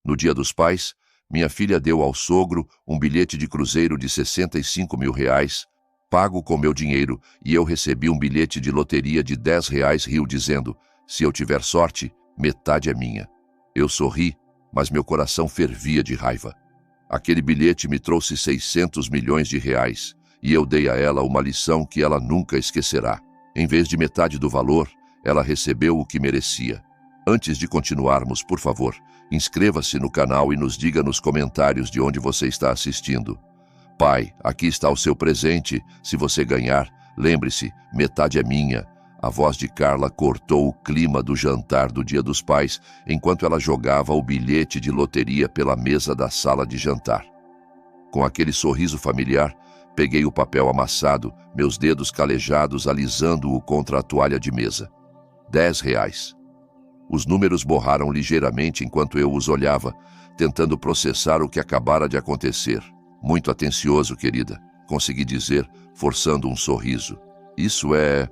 No Dia dos Pais, minha filha deu ao sogro um bilhete de cruzeiro de R$65 mil, pago com meu dinheiro, e eu recebi um bilhete de loteria de R$10 Rio dizendo, se eu tiver sorte, metade é minha. Eu sorri, mas meu coração fervia de raiva. Aquele bilhete me trouxe R$600 milhões, e eu dei a ela uma lição que ela nunca esquecerá. Em vez de metade do valor, ela recebeu o que merecia. Antes de continuarmos, por favor, inscreva-se no canal e nos diga nos comentários de onde você está assistindo. Pai, aqui está o seu presente. Se você ganhar, lembre-se, metade é minha. A voz de Carla cortou o clima do jantar do Dia dos Pais enquanto ela jogava o bilhete de loteria pela mesa da sala de jantar. Com aquele sorriso familiar, peguei o papel amassado, meus dedos calejados alisando-o contra a toalha de mesa. R$10. Os números borraram ligeiramente enquanto eu os olhava, tentando processar o que acabara de acontecer. Muito atencioso, querida, consegui dizer, forçando um sorriso. Isso é...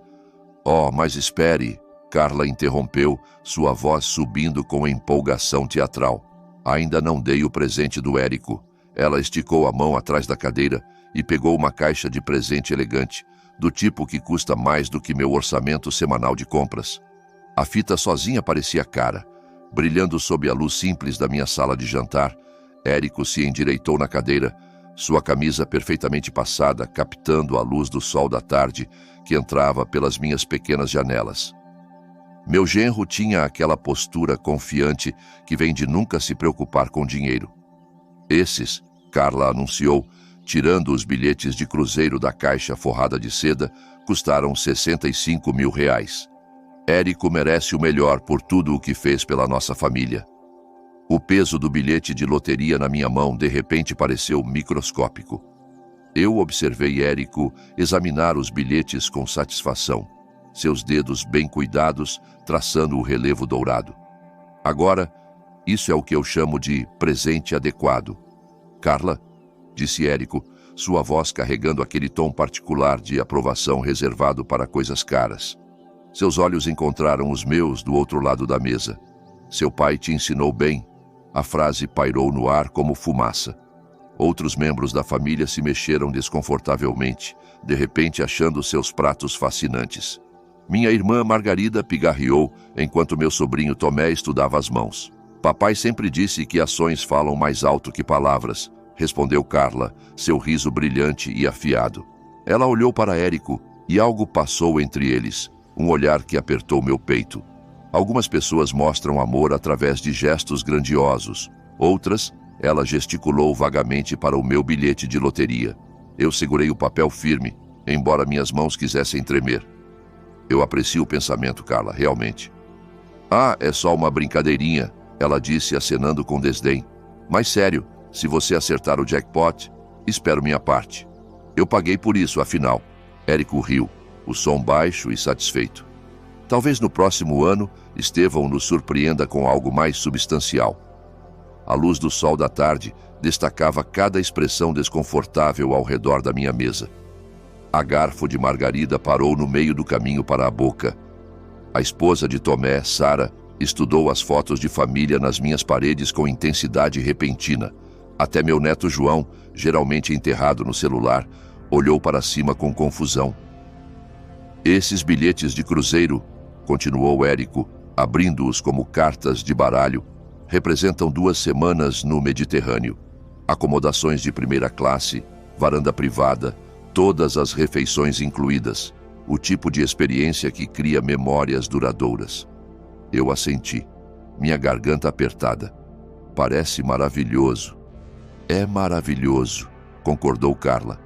Oh, mas espere, Carla interrompeu, sua voz subindo com empolgação teatral. Ainda não dei o presente do Érico. Ela esticou a mão atrás da cadeira e pegou uma caixa de presente elegante, do tipo que custa mais do que meu orçamento semanal de compras. A fita sozinha parecia cara. Brilhando sob a luz simples da minha sala de jantar, Érico se endireitou na cadeira, sua camisa perfeitamente passada, captando a luz do sol da tarde que entrava pelas minhas pequenas janelas. Meu genro tinha aquela postura confiante que vem de nunca se preocupar com dinheiro. Esses, Carla anunciou, tirando os bilhetes de cruzeiro da caixa forrada de seda, custaram R$65 mil. Érico merece o melhor por tudo o que fez pela nossa família. O peso do bilhete de loteria na minha mão de repente pareceu microscópico. Eu observei Érico examinar os bilhetes com satisfação, seus dedos bem cuidados traçando o relevo dourado. Agora, isso é o que eu chamo de presente adequado. Carla, disse Érico, sua voz carregando aquele tom particular de aprovação reservado para coisas caras. Seus olhos encontraram os meus do outro lado da mesa. Seu pai te ensinou bem. A frase pairou no ar como fumaça. Outros membros da família se mexeram desconfortavelmente, de repente achando seus pratos fascinantes. Minha irmã Margarida pigarreou, enquanto meu sobrinho Tomé estudava as mãos. Papai sempre disse que ações falam mais alto que palavras, respondeu Carla, seu riso brilhante e afiado. Ela olhou para Érico e algo passou entre eles, um olhar que apertou meu peito. Algumas pessoas mostram amor através de gestos grandiosos. Outras, ela gesticulou vagamente para o meu bilhete de loteria. Eu segurei o papel firme, embora minhas mãos quisessem tremer. Eu aprecio o pensamento, Carla, realmente. Ah, é só uma brincadeirinha, ela disse acenando com desdém. Mas sério, se você acertar o jackpot, espero minha parte. Eu paguei por isso, afinal. Érico riu, o som baixo e satisfeito. Talvez no próximo ano, Estevão nos surpreenda com algo mais substancial. A luz do sol da tarde destacava cada expressão desconfortável ao redor da minha mesa. A garfo de Margarida parou no meio do caminho para a boca. A esposa de Tomé, Sara, estudou as fotos de família nas minhas paredes com intensidade repentina. Até meu neto João, geralmente enterrado no celular, olhou para cima com confusão. Esses bilhetes de cruzeiro, continuou Érico, abrindo-os como cartas de baralho, representam 2 semanas no Mediterrâneo. Acomodações de primeira classe, varanda privada, todas as refeições incluídas. O tipo de experiência que cria memórias duradouras. Eu assenti, minha garganta apertada. Parece maravilhoso. É maravilhoso, concordou Carla.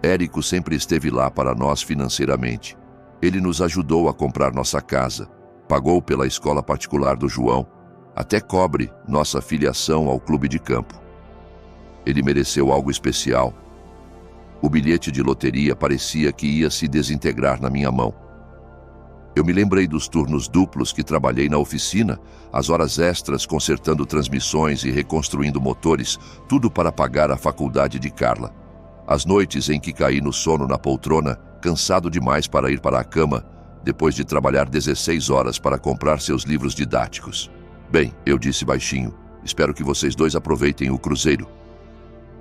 Érico sempre esteve lá para nós financeiramente. Ele nos ajudou a comprar nossa casa, pagou pela escola particular do João, até cobre nossa filiação ao clube de campo. Ele mereceu algo especial. O bilhete de loteria parecia que ia se desintegrar na minha mão. Eu me lembrei dos turnos duplos que trabalhei na oficina, as horas extras consertando transmissões e reconstruindo motores, tudo para pagar a faculdade de Carla. As noites em que caí no sono na poltrona, cansado demais para ir para a cama, depois de trabalhar 16 horas para comprar seus livros didáticos. Bem, eu disse baixinho, Espero que vocês dois aproveitem o cruzeiro.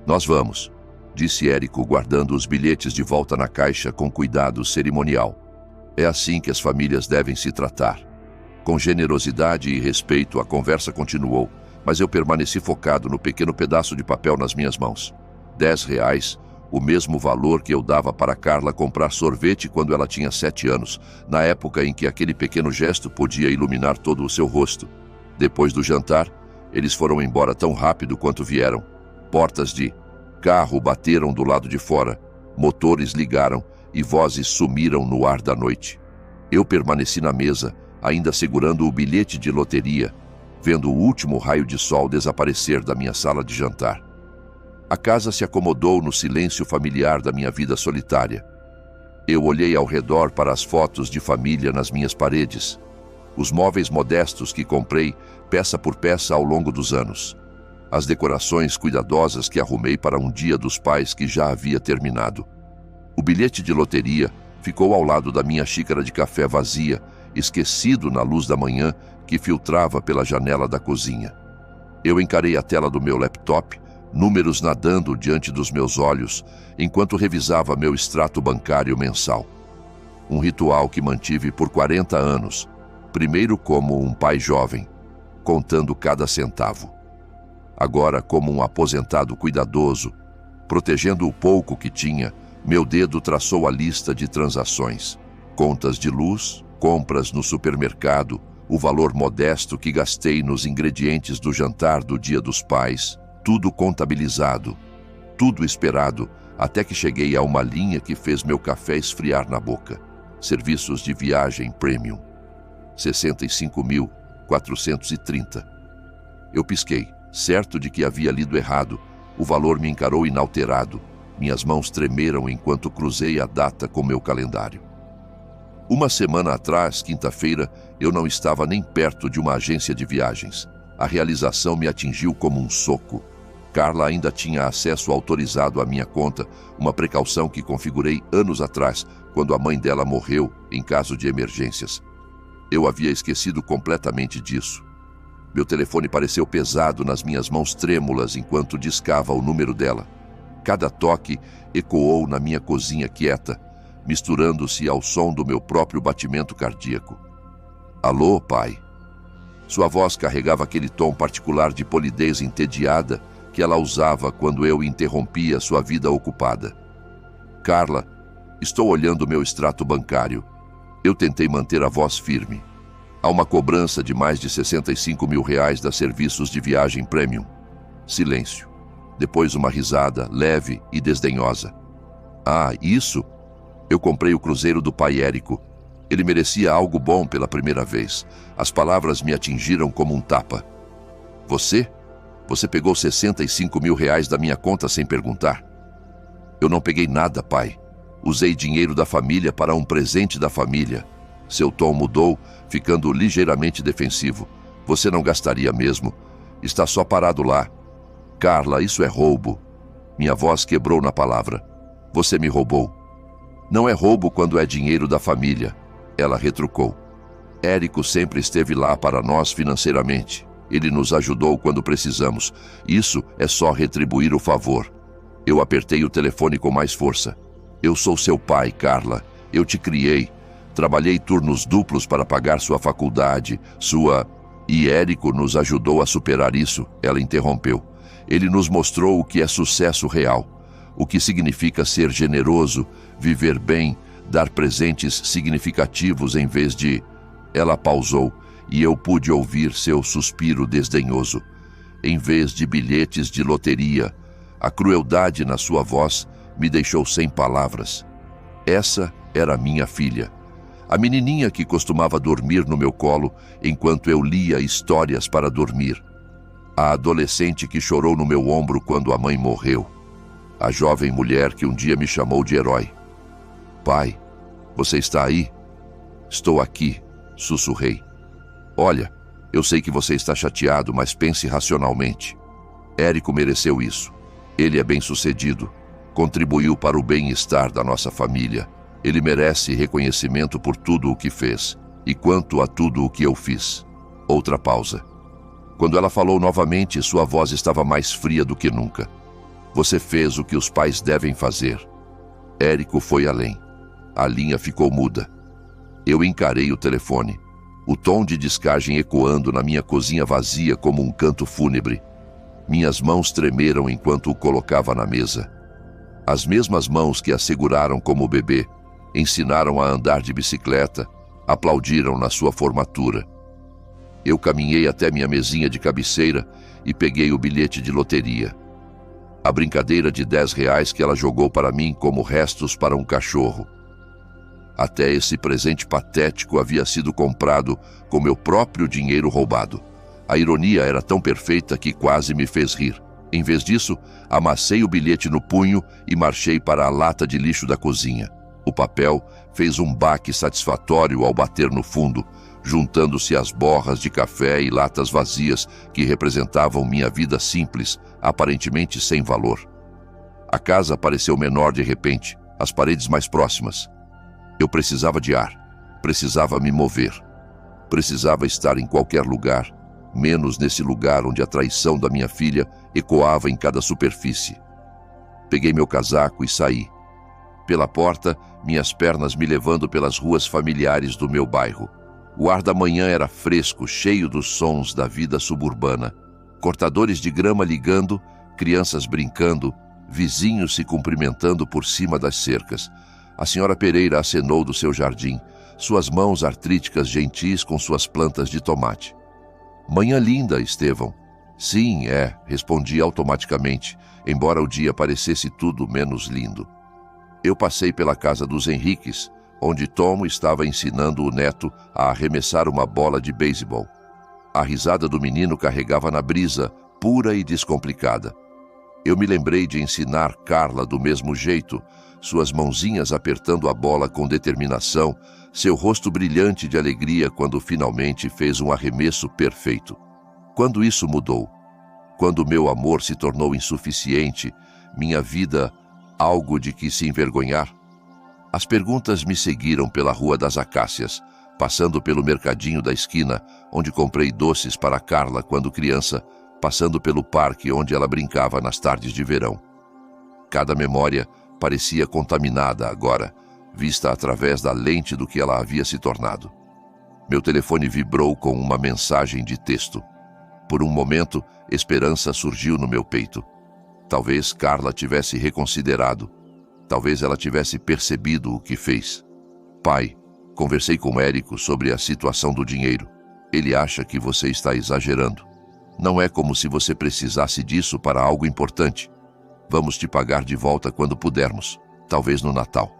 Nós vamos, disse Érico, guardando os bilhetes de volta na caixa com cuidado cerimonial. É assim que as famílias devem se tratar. Com generosidade e respeito, a conversa continuou, mas eu permaneci focado no pequeno pedaço de papel nas minhas mãos. R$10, o mesmo valor que eu dava para Carla comprar sorvete quando ela tinha 7 anos, na época em que aquele pequeno gesto podia iluminar todo o seu rosto. Depois do jantar, eles foram embora tão rápido quanto vieram. Portas de carro bateram do lado de fora, motores ligaram e vozes sumiram no ar da noite. Eu permaneci na mesa, ainda segurando o bilhete de loteria, vendo o último raio de sol desaparecer da minha sala de jantar. A casa se acomodou no silêncio familiar da minha vida solitária. Eu olhei ao redor para as fotos de família nas minhas paredes, os móveis modestos que comprei peça por peça ao longo dos anos, as decorações cuidadosas que arrumei para um Dia dos Pais que já havia terminado. O bilhete de loteria ficou ao lado da minha xícara de café vazia, esquecido na luz da manhã que filtrava pela janela da cozinha. Eu encarei a tela do meu laptop, números nadando diante dos meus olhos, enquanto revisava meu extrato bancário mensal. Um ritual que mantive por 40 anos, primeiro como um pai jovem, contando cada centavo. Agora, como um aposentado cuidadoso, protegendo o pouco que tinha, meu dedo traçou a lista de transações. Contas de luz, compras no supermercado, o valor modesto que gastei nos ingredientes do jantar do Dia dos Pais, tudo contabilizado, tudo esperado, até que cheguei a uma linha que fez meu café esfriar na boca. Serviços de viagem premium. 65.430. Eu pisquei, certo de que havia lido errado. O valor me encarou inalterado. Minhas mãos tremeram enquanto cruzei a data com meu calendário. Uma semana atrás, quinta-feira, eu não estava nem perto de uma agência de viagens. A realização me atingiu como um soco. Carla ainda tinha acesso autorizado à minha conta, uma precaução que configurei anos atrás, quando a mãe dela morreu em caso de emergências. Eu havia esquecido completamente disso. Meu telefone pareceu pesado nas minhas mãos trêmulas enquanto discava o número dela. Cada toque ecoou na minha cozinha quieta, misturando-se ao som do meu próprio batimento cardíaco. Alô, pai? Sua voz carregava aquele tom particular de polidez entediada que ela usava quando eu interrompia sua vida ocupada. Carla, estou olhando meu extrato bancário. Eu tentei manter a voz firme. Há uma cobrança de mais de R$65 mil da Serviços de Viagem Premium. Silêncio. Depois uma risada, leve e desdenhosa. Ah, isso? Eu comprei o cruzeiro do pai Érico. Ele merecia algo bom pela primeira vez. As palavras me atingiram como um tapa. Você? Você pegou R$65 mil da minha conta sem perguntar? Eu não peguei nada, pai. Usei dinheiro da família para um presente da família. Seu tom mudou, ficando ligeiramente defensivo. Você não gastaria mesmo. Está só parado lá. Carla, isso é roubo. Minha voz quebrou na palavra. Você me roubou. Não é roubo quando é dinheiro da família. Ela retrucou. Érico sempre esteve lá para nós financeiramente. Ele nos ajudou quando precisamos. Isso é só retribuir o favor. Eu apertei o telefone com mais força. Eu sou seu pai, Carla. Eu te criei. Trabalhei turnos duplos para pagar sua faculdade, E Érico nos ajudou a superar isso, ela interrompeu. Ele nos mostrou o que é sucesso real, o que significa ser generoso, viver bem, dar presentes significativos em vez de... Ela pausou e eu pude ouvir seu suspiro desdenhoso. Em vez de bilhetes de loteria, a crueldade na sua voz me deixou sem palavras. Essa era minha filha. A menininha que costumava dormir no meu colo enquanto eu lia histórias para dormir. A adolescente que chorou no meu ombro quando a mãe morreu. A jovem mulher que um dia me chamou de herói. Pai, você está aí? Estou aqui, sussurrei. Olha, eu sei que você está chateado, mas pense racionalmente. Érico mereceu isso. Ele é bem-sucedido. Contribuiu para o bem-estar da nossa família. Ele merece reconhecimento por tudo o que fez, e quanto a tudo o que eu fiz. Outra pausa. Quando ela falou novamente, sua voz estava mais fria do que nunca. Você fez o que os pais devem fazer. Érico foi além. A linha ficou muda. Eu encarei o telefone. O tom de descagem ecoando na minha cozinha vazia como um canto fúnebre. Minhas mãos tremeram enquanto o colocava na mesa. As mesmas mãos que a seguraram como bebê, ensinaram a andar de bicicleta, aplaudiram na sua formatura. Eu caminhei até minha mesinha de cabeceira e peguei o bilhete de loteria. A brincadeira de R$ 10 que ela jogou para mim como restos para um cachorro. Até esse presente patético havia sido comprado com meu próprio dinheiro roubado. A ironia era tão perfeita que quase me fez rir. Em vez disso, amassei o bilhete no punho e marchei para a lata de lixo da cozinha. O papel fez um baque satisfatório ao bater no fundo, juntando-se às borras de café e latas vazias que representavam minha vida simples, aparentemente sem valor. A casa pareceu menor de repente, as paredes mais próximas. Eu precisava de ar, precisava me mover, precisava estar em qualquer lugar, menos nesse lugar onde a traição da minha filha ecoava em cada superfície. Peguei meu casaco e saí. Pela porta, minhas pernas me levando pelas ruas familiares do meu bairro. O ar da manhã era fresco, cheio dos sons da vida suburbana. Cortadores de grama ligando, crianças brincando, vizinhos se cumprimentando por cima das cercas. A senhora Pereira acenou do seu jardim, suas mãos artríticas gentis com suas plantas de tomate. Manhã linda, Estevão. Sim, respondi automaticamente, embora o dia parecesse tudo menos lindo. Eu passei pela casa dos Henriques, onde Tom estava ensinando o neto a arremessar uma bola de beisebol. A risada do menino carregava na brisa, pura e descomplicada. Eu me lembrei de ensinar Carla do mesmo jeito, suas mãozinhas apertando a bola com determinação, seu rosto brilhante de alegria quando finalmente fez um arremesso perfeito. Quando isso mudou? Quando meu amor se tornou insuficiente, minha vida algo de que se envergonhar? As perguntas me seguiram pela Rua das Acácias, passando pelo mercadinho da esquina, onde comprei doces para Carla quando criança, passando pelo parque onde ela brincava nas tardes de verão. Cada memória parecia contaminada agora, vista através da lente do que ela havia se tornado. Meu telefone vibrou com uma mensagem de texto. Por um momento, esperança surgiu no meu peito. Talvez Carla tivesse reconsiderado. Talvez ela tivesse percebido o que fez. Pai, conversei com Érico sobre a situação do dinheiro. Ele acha que você está exagerando. Não é como se você precisasse disso para algo importante. Vamos te pagar de volta quando pudermos, talvez no Natal.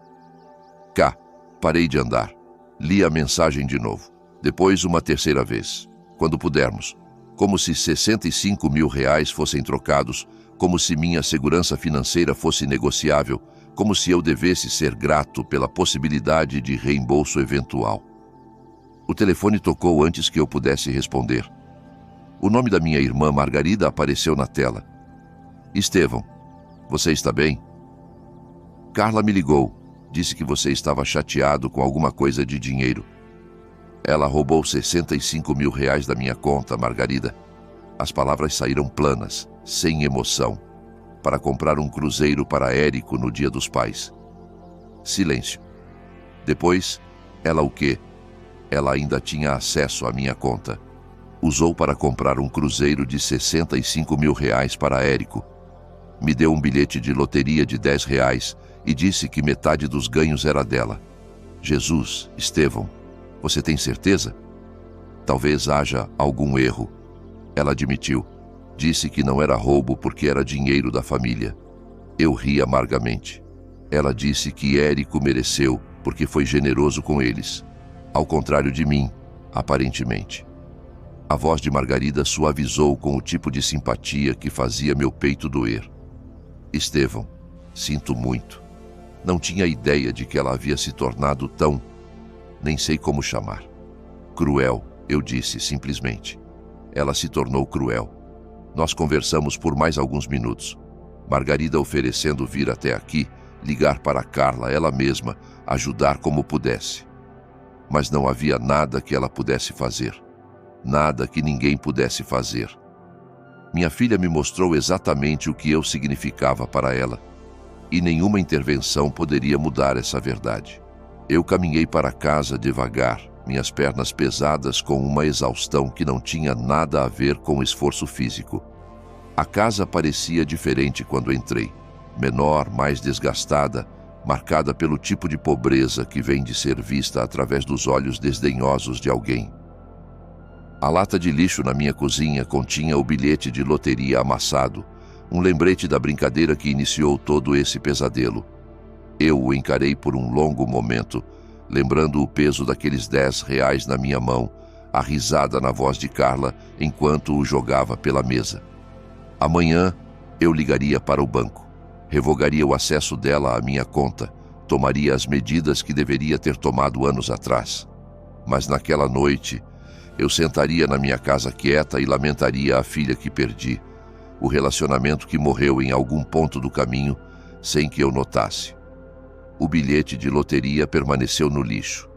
Parei de andar. Li a mensagem de novo. Depois uma terceira vez. Quando pudermos. Como se R$ 65 mil fossem trocados, como se minha segurança financeira fosse negociável, como se eu devesse ser grato pela possibilidade de reembolso eventual. O telefone tocou antes que eu pudesse responder. O nome da minha irmã Margarida apareceu na tela. Estevão, você está bem? Carla me ligou. Disse que você estava chateado com alguma coisa de dinheiro. Ela roubou R$ 65 mil da minha conta, Margarida. As palavras saíram planas, sem emoção, para comprar um cruzeiro para Érico no Dia dos Pais. Silêncio. Depois, ela o quê? Ela ainda tinha acesso à minha conta. Usou para comprar um cruzeiro de R$ 65 mil para Érico. Me deu um bilhete de loteria de R$ 10 e disse que metade dos ganhos era dela. Jesus, Estevão, você tem certeza? Talvez haja algum erro. Ela admitiu. Disse que não era roubo porque era dinheiro da família. Eu ri amargamente. Ela disse que Érico mereceu porque foi generoso com eles. Ao contrário de mim, aparentemente. A voz de Margarida suavizou com o tipo de simpatia que fazia meu peito doer. Estevão, sinto muito. Não tinha ideia de que ela havia se tornado tão... nem sei como chamar. Cruel, eu disse simplesmente. Ela se tornou cruel. Nós conversamos por mais alguns minutos. Margarida oferecendo vir até aqui, ligar para Carla ela mesma, ajudar como pudesse. Mas não havia nada que ela pudesse fazer. nada que ninguém pudesse fazer. Minha filha me mostrou exatamente o que eu significava para ela, e nenhuma intervenção poderia mudar essa verdade. Eu caminhei para casa devagar, minhas pernas pesadas com uma exaustão que não tinha nada a ver com esforço físico. A casa parecia diferente quando entrei, menor, mais desgastada, marcada pelo tipo de pobreza que vem de ser vista através dos olhos desdenhosos de alguém. A lata de lixo na minha cozinha continha o bilhete de loteria amassado, um lembrete da brincadeira que iniciou todo esse pesadelo. Eu o encarei por um longo momento, lembrando o peso daqueles 10 reais na minha mão, a risada na voz de Carla enquanto o jogava pela mesa. Amanhã eu ligaria para o banco, revogaria o acesso dela à minha conta, tomaria as medidas que deveria ter tomado anos atrás. Mas naquela noite, eu sentaria na minha casa quieta e lamentaria a filha que perdi, o relacionamento que morreu em algum ponto do caminho sem que eu notasse. O bilhete de loteria permaneceu no lixo,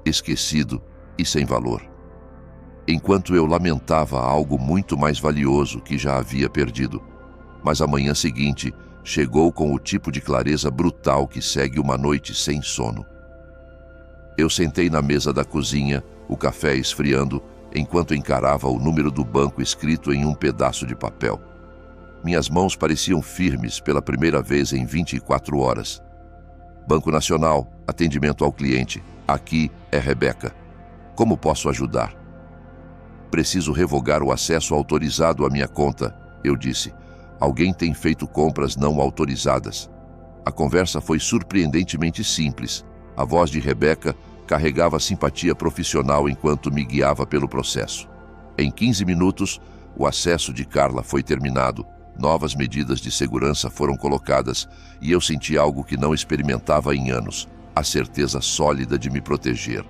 esquecido e sem valor, enquanto eu lamentava algo muito mais valioso que já havia perdido. Mas a manhã seguinte chegou com o tipo de clareza brutal que segue uma noite sem sono. Eu sentei na mesa da cozinha, o café esfriando, enquanto encarava o número do banco escrito em um pedaço de papel. Minhas mãos pareciam firmes pela primeira vez em 24 horas. Banco Nacional, atendimento ao cliente. Aqui é Rebeca. Como posso ajudar? Preciso revogar o acesso autorizado à minha conta, eu disse. Alguém tem feito compras não autorizadas. A conversa foi surpreendentemente simples. A voz de Rebeca carregava simpatia profissional enquanto me guiava pelo processo. Em 15 minutos, o acesso de Carla foi terminado. Novas medidas de segurança foram colocadas e eu senti algo que não experimentava em anos, a certeza sólida de me proteger.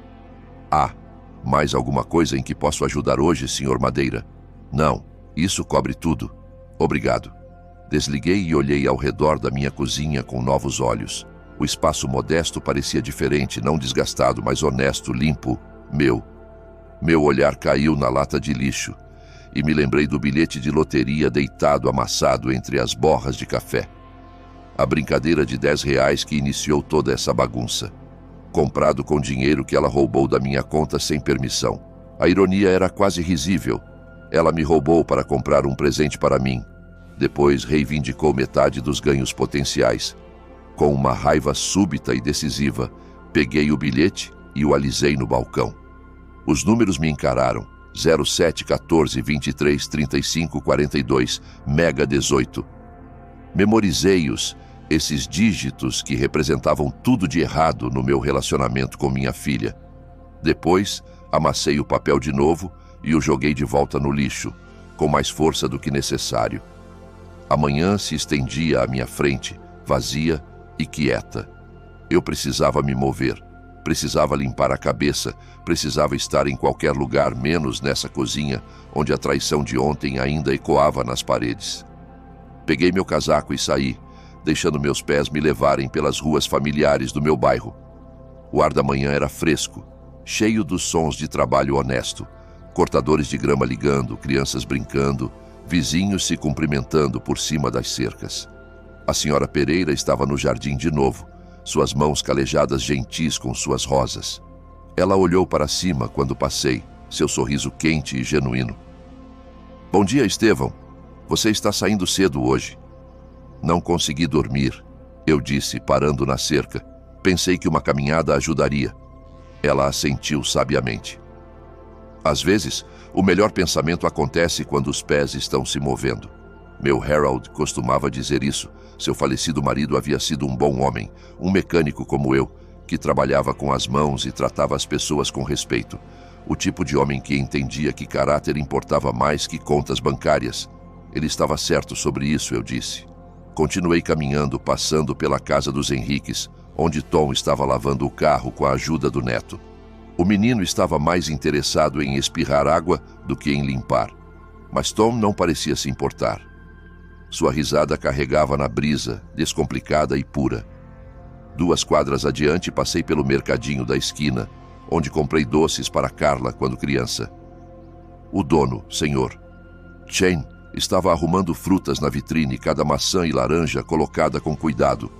Mais alguma coisa em que posso ajudar hoje, Sr. Madeira? Não, isso cobre tudo. Obrigado. Desliguei e olhei ao redor da minha cozinha com novos olhos. O espaço modesto parecia diferente, não desgastado, mas honesto, limpo, meu. Meu olhar caiu na lata de lixo e me lembrei do bilhete de loteria deitado amassado entre as borras de café. A brincadeira de 10 reais que iniciou toda essa bagunça. Comprado com dinheiro que ela roubou da minha conta sem permissão. A ironia era quase risível. Ela me roubou para comprar um presente para mim. Depois reivindicou metade dos ganhos potenciais. Com uma raiva súbita e decisiva, peguei o bilhete e o alisei no balcão. Os números me encararam. 07, 14, 23, 35, 42, Mega 18. Memorizei-os, esses dígitos que representavam tudo de errado no meu relacionamento com minha filha. Depois, amassei o papel de novo e o joguei de volta no lixo, com mais força do que necessário. A manhã se estendia à minha frente, vazia e quieta. Eu precisava me mover, precisava limpar a cabeça, precisava estar em qualquer lugar menos nessa cozinha, onde a traição de ontem ainda ecoava nas paredes. Peguei meu casaco e saí, deixando meus pés me levarem pelas ruas familiares do meu bairro. O ar da manhã era fresco, cheio dos sons de trabalho honesto, cortadores de grama ligando, crianças brincando, vizinhos se cumprimentando por cima das cercas. A senhora Pereira estava no jardim de novo, suas mãos calejadas gentis com suas rosas. Ela olhou para cima quando passei, seu sorriso quente e genuíno. Bom dia, Estevão. Você está saindo cedo hoje. Não consegui dormir, eu disse, parando na cerca. Pensei que uma caminhada ajudaria. Ela assentiu sabiamente. Às vezes, o melhor pensamento acontece quando os pés estão se movendo. Meu Harold costumava dizer isso. Seu falecido marido havia sido um bom homem, um mecânico como eu, que trabalhava com as mãos e tratava as pessoas com respeito. O tipo de homem que entendia que caráter importava mais que contas bancárias. Ele estava certo sobre isso, eu disse. Continuei caminhando, passando pela casa dos Henriques, onde Tom estava lavando o carro com a ajuda do neto. O menino estava mais interessado em espirrar água do que em limpar, mas Tom não parecia se importar. Sua risada carregava na brisa, descomplicada e pura. 2 quadras adiante, passei pelo mercadinho da esquina, onde comprei doces para Carla quando criança. O dono, senhor. Chen estava arrumando frutas na vitrine, cada maçã e laranja colocada com cuidado.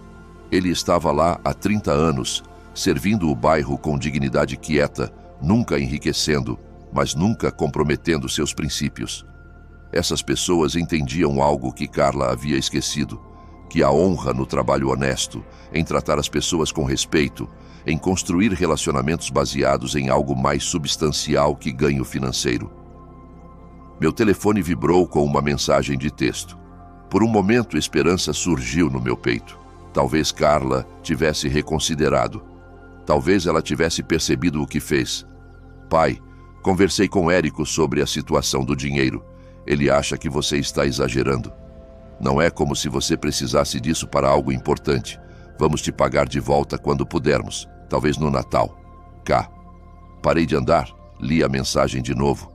Ele estava lá há 30 anos, servindo o bairro com dignidade quieta, nunca enriquecendo, mas nunca comprometendo seus princípios. Essas pessoas entendiam algo que Carla havia esquecido, que a honra no trabalho honesto, em tratar as pessoas com respeito, em construir relacionamentos baseados em algo mais substancial que ganho financeiro. Meu telefone vibrou com uma mensagem de texto. Por um momento, esperança surgiu no meu peito. Talvez Carla tivesse reconsiderado. Talvez ela tivesse percebido o que fez. Pai, conversei com Érico sobre a situação do dinheiro. Ele acha que você está exagerando. Não é como se você precisasse disso para algo importante. Vamos te pagar de volta quando pudermos, talvez no Natal. K. Parei de andar, li a mensagem de novo.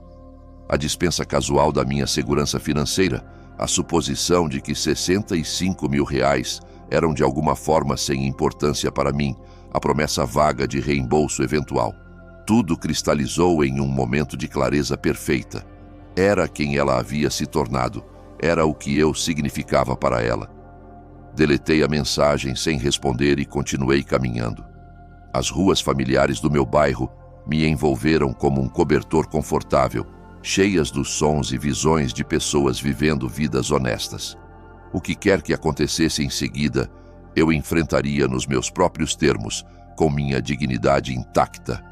A dispensa casual da minha segurança financeira, a suposição de que 65 mil reais eram de alguma forma sem importância para mim, a promessa vaga de reembolso eventual. Tudo cristalizou em um momento de clareza perfeita. Era quem ela havia se tornado, era o que eu significava para ela. Deletei a mensagem sem responder e continuei caminhando. As ruas familiares do meu bairro me envolveram como um cobertor confortável, cheias dos sons e visões de pessoas vivendo vidas honestas. O que quer que acontecesse em seguida, eu enfrentaria nos meus próprios termos, com minha dignidade intacta.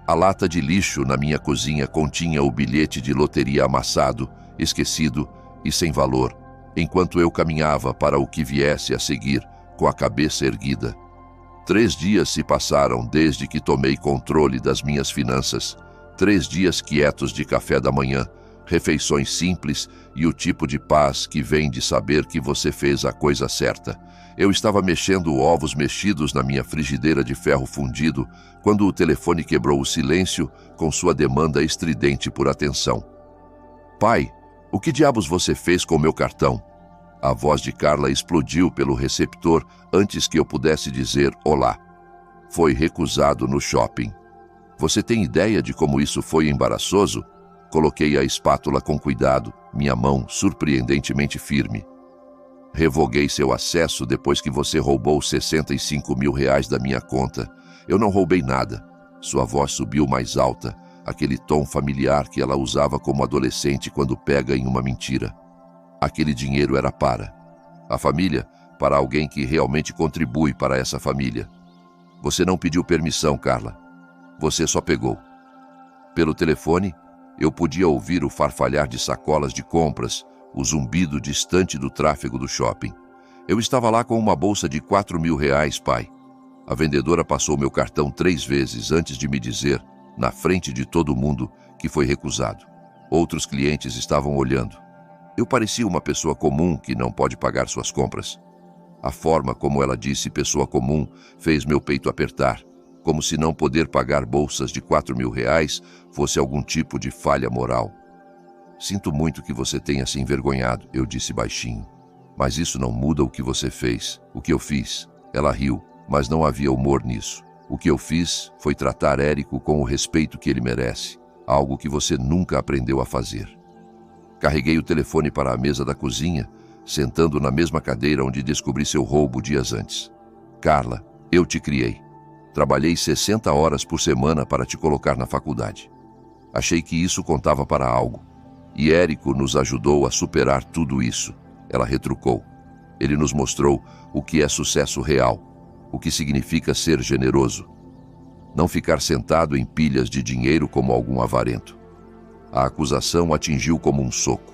A lata de lixo na minha cozinha continha o bilhete de loteria amassado, esquecido e sem valor, enquanto eu caminhava para o que viesse a seguir, com a cabeça erguida. 3 dias se passaram desde que tomei controle das minhas finanças. 3 dias quietos de café da manhã, refeições simples e o tipo de paz que vem de saber que você fez a coisa certa. Eu estava mexendo ovos mexidos na minha frigideira de ferro fundido quando o telefone quebrou o silêncio com sua demanda estridente por atenção. Pai, o que diabos você fez com meu cartão? A voz de Carla explodiu pelo receptor antes que eu pudesse dizer olá. Foi recusado no shopping. Você tem ideia de como isso foi embaraçoso? Coloquei a espátula com cuidado, minha mão surpreendentemente firme. Revoguei seu acesso depois que você roubou 65 mil reais da minha conta. Eu não roubei nada. Sua voz subiu mais alta, aquele tom familiar que ela usava como adolescente quando pega em uma mentira. Aquele dinheiro era para a família, para alguém que realmente contribui para essa família. Você não pediu permissão, Carla. Você só pegou. Pelo telefone, eu podia ouvir o farfalhar de sacolas de compras, o zumbido distante do tráfego do shopping. Eu estava lá com uma bolsa de 4 mil reais, pai. A vendedora passou meu cartão 3 vezes antes de me dizer, na frente de todo mundo, que foi recusado. Outros clientes estavam olhando. Eu parecia uma pessoa comum que não pode pagar suas compras. A forma como ela disse pessoa comum fez meu peito apertar, como se não poder pagar bolsas de 4 mil reais fosse algum tipo de falha moral. Sinto muito que você tenha se envergonhado, eu disse baixinho. Mas isso não muda o que você fez, o que eu fiz. Ela riu, mas não havia humor nisso. O que eu fiz foi tratar Érico com o respeito que ele merece, algo que você nunca aprendeu a fazer. Carreguei o telefone para a mesa da cozinha, sentando na mesma cadeira onde descobri seu roubo dias antes. Carla, eu te criei. Trabalhei 60 horas por semana para te colocar na faculdade. Achei que isso contava para algo. E Érico nos ajudou a superar tudo isso. Ela retrucou. Ele nos mostrou o que é sucesso real, o que significa ser generoso. Não ficar sentado em pilhas de dinheiro como algum avarento. A acusação atingiu como um soco.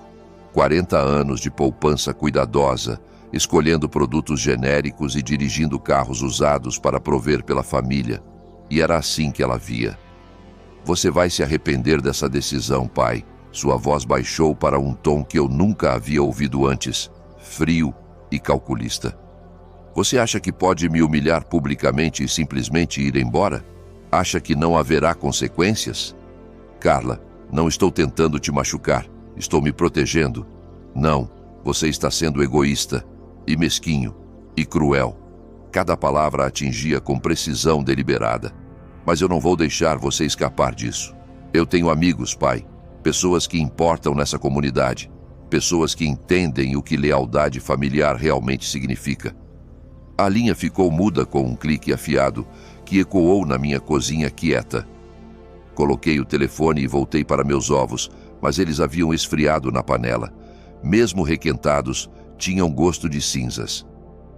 40 anos de poupança cuidadosa, escolhendo produtos genéricos e dirigindo carros usados para prover pela família. E era assim que ela via. Você vai se arrepender dessa decisão, pai. Sua voz baixou para um tom que eu nunca havia ouvido antes, frio e calculista. Você acha que pode me humilhar publicamente e simplesmente ir embora? Acha que não haverá consequências? Carla, não estou tentando te machucar, estou me protegendo. Não, você está sendo egoísta, e mesquinho, e cruel. Cada palavra atingia com precisão deliberada. Mas eu não vou deixar você escapar disso. Eu tenho amigos, pai. Pessoas que importam nessa comunidade. Pessoas que entendem o que lealdade familiar realmente significa. A linha ficou muda com um clique afiado que ecoou na minha cozinha quieta. Coloquei o telefone e voltei para meus ovos, mas eles haviam esfriado na panela. Mesmo requentados, tinham gosto de cinzas.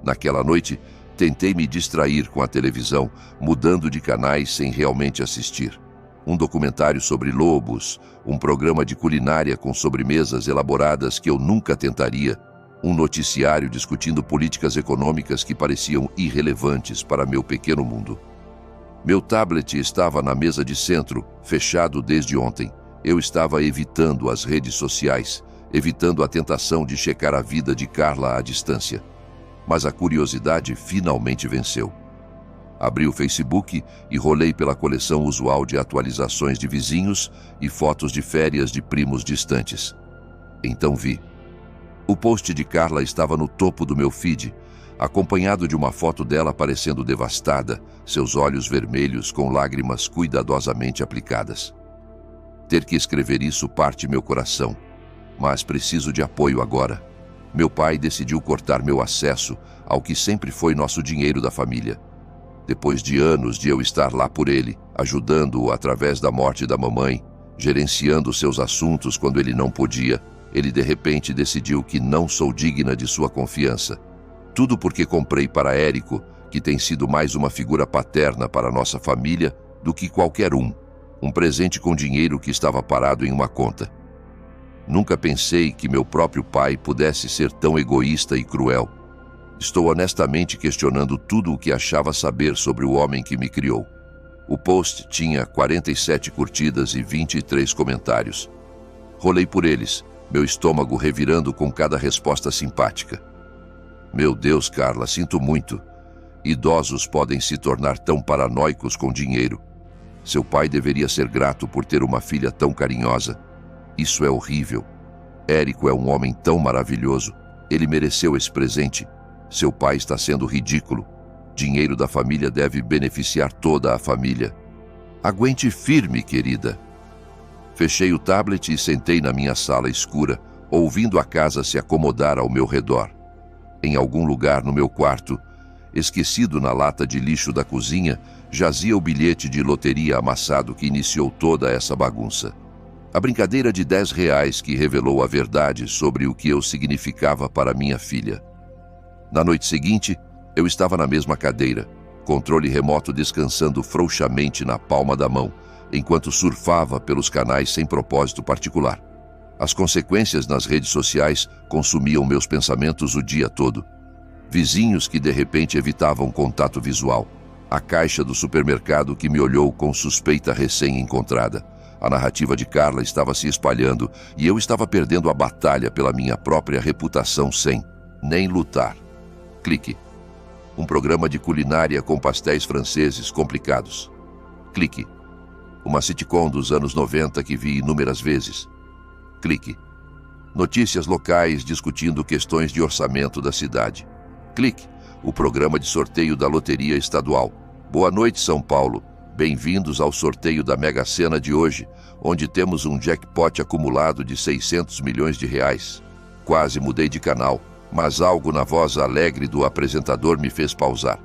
Naquela noite, tentei me distrair com a televisão, mudando de canais sem realmente assistir. Um documentário sobre lobos, um programa de culinária com sobremesas elaboradas que eu nunca tentaria, um noticiário discutindo políticas econômicas que pareciam irrelevantes para meu pequeno mundo. Meu tablet estava na mesa de centro, fechado desde ontem. Eu estava evitando as redes sociais, evitando a tentação de checar a vida de Carla à distância. Mas a curiosidade finalmente venceu. Abri o Facebook e rolei pela coleção usual de atualizações de vizinhos e fotos de férias de primos distantes. Então vi. O post de Carla estava no topo do meu feed, acompanhado de uma foto dela parecendo devastada, seus olhos vermelhos com lágrimas cuidadosamente aplicadas. Ter que escrever isso parte meu coração, mas preciso de apoio agora. Meu pai decidiu cortar meu acesso ao que sempre foi nosso dinheiro da família. Depois de anos de eu estar lá por ele, ajudando-o através da morte da mamãe, gerenciando seus assuntos quando ele não podia, ele de repente decidiu que não sou digna de sua confiança. Tudo porque comprei para Érico, que tem sido mais uma figura paterna para nossa família do que qualquer um. Um presente com dinheiro que estava parado em uma conta. Nunca pensei que meu próprio pai pudesse ser tão egoísta e cruel. Estou honestamente questionando tudo o que achava saber sobre o homem que me criou. O post tinha 47 curtidas e 23 comentários. Rolei por eles, meu estômago revirando com cada resposta simpática. Meu Deus, Carla, sinto muito. Idosos podem se tornar tão paranoicos com dinheiro. Seu pai deveria ser grato por ter uma filha tão carinhosa. Isso é horrível. Érico é um homem tão maravilhoso. Ele mereceu esse presente. Seu pai está sendo ridículo. Dinheiro da família deve beneficiar toda a família. Aguente firme, querida. Fechei o tablet e sentei na minha sala escura, ouvindo a casa se acomodar ao meu redor. Em algum lugar no meu quarto, esquecido na lata de lixo da cozinha, jazia o bilhete de loteria amassado que iniciou toda essa bagunça. A brincadeira de R$10 que revelou a verdade sobre o que eu significava para minha filha. Na noite seguinte, eu estava na mesma cadeira, controle remoto descansando frouxamente na palma da mão, enquanto surfava pelos canais sem propósito particular. As consequências nas redes sociais consumiam meus pensamentos o dia todo. Vizinhos que de repente evitavam contato visual. A caixa do supermercado que me olhou com suspeita recém-encontrada. A narrativa de Carla estava se espalhando e eu estava perdendo a batalha pela minha própria reputação sem nem lutar. Clique. Um programa de culinária com pastéis franceses complicados. Clique. Uma sitcom dos anos 90 que vi inúmeras vezes. Clique. Notícias locais discutindo questões de orçamento da cidade. Clique. O programa de sorteio da Loteria Estadual. Boa noite, São Paulo. Bem-vindos ao sorteio da Mega Sena de hoje, onde temos um jackpot acumulado de R$600 milhões. Quase mudei de canal, mas algo na voz alegre do apresentador me fez pausar.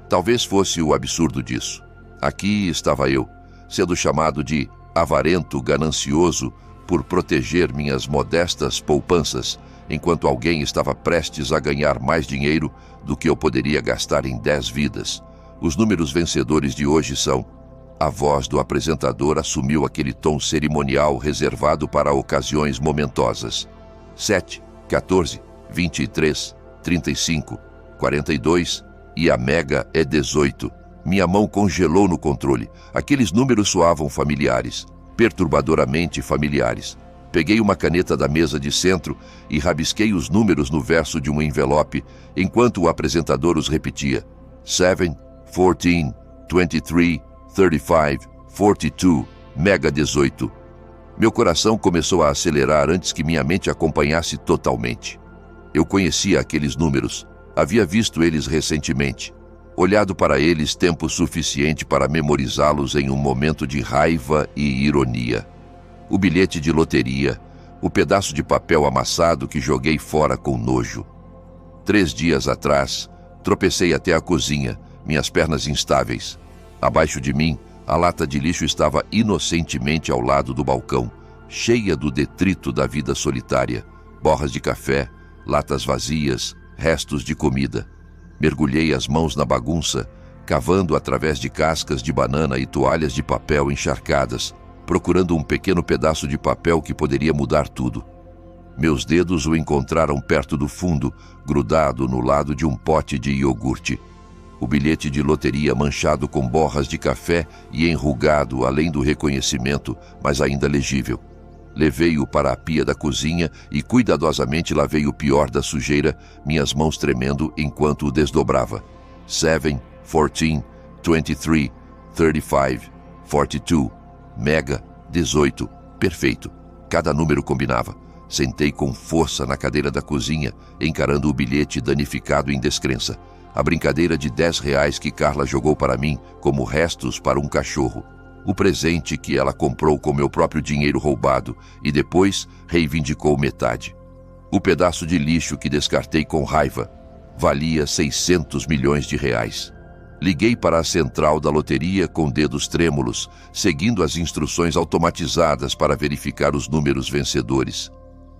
Talvez fosse o absurdo disso. Aqui estava eu, sendo chamado de avarento ganancioso por proteger minhas modestas poupanças, enquanto alguém estava prestes a ganhar mais dinheiro do que eu poderia gastar em 10 vidas. Os números vencedores de hoje são... A voz do apresentador assumiu aquele tom cerimonial reservado para ocasiões momentosas. 7, 14, 23, 35, 42 e a mega é 18. Minha mão congelou no controle. Aqueles números soavam familiares, perturbadoramente familiares. Peguei uma caneta da mesa de centro e rabisquei os números no verso de um envelope, enquanto o apresentador os repetia. 7, 14, 23, 35, 42, mega 18. Meu coração começou a acelerar antes que minha mente acompanhasse totalmente. Eu conhecia aqueles números, havia visto eles recentemente, olhado para eles tempo suficiente para memorizá-los em um momento de raiva e ironia. O bilhete de loteria, o pedaço de papel amassado que joguei fora com nojo. 3 dias atrás, tropecei até a cozinha, minhas pernas instáveis. Abaixo de mim, a lata de lixo estava inocentemente ao lado do balcão, cheia do detrito da vida solitária, borras de café, latas vazias, restos de comida. Mergulhei as mãos na bagunça, cavando através de cascas de banana e toalhas de papel encharcadas, procurando um pequeno pedaço de papel que poderia mudar tudo. Meus dedos o encontraram perto do fundo, grudado no lado de um pote de iogurte. O bilhete de loteria manchado com borras de café e enrugado além do reconhecimento, mas ainda legível. Levei-o para a pia da cozinha e cuidadosamente lavei o pior da sujeira, minhas mãos tremendo enquanto o desdobrava. 7, 14, 23, 35, 42, mega, 18, perfeito. Cada número combinava. Sentei com força na cadeira da cozinha, encarando o bilhete danificado em descrença. A brincadeira de R$ 10 que Carla jogou para mim como restos para um cachorro. O presente que ela comprou com meu próprio dinheiro roubado e depois reivindicou metade. O pedaço de lixo que descartei com raiva valia 600 milhões de reais. Liguei para a central da loteria com dedos trêmulos, seguindo as instruções automatizadas para verificar os números vencedores.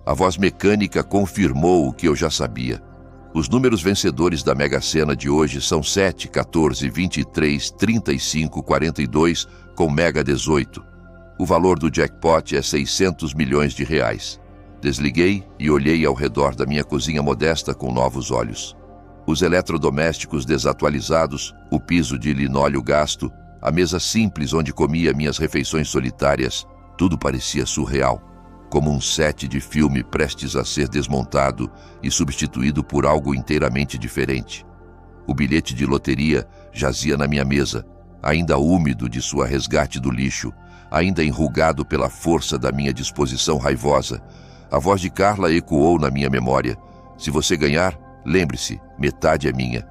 A voz mecânica confirmou o que eu já sabia. Os números vencedores da Mega Sena de hoje são 7, 14, 23, 35, 42, com Mega 18. O valor do jackpot é 600 milhões de reais. Desliguei e olhei ao redor da minha cozinha modesta com novos olhos. Os eletrodomésticos desatualizados, o piso de linóleo gasto, a mesa simples onde comia minhas refeições solitárias, tudo parecia surreal. Como um set de filme prestes a ser desmontado e substituído por algo inteiramente diferente. O bilhete de loteria jazia na minha mesa, ainda úmido de sua resgate do lixo, ainda enrugado pela força da minha disposição raivosa. A voz de Carla ecoou na minha memória. Se você ganhar, lembre-se, metade é minha.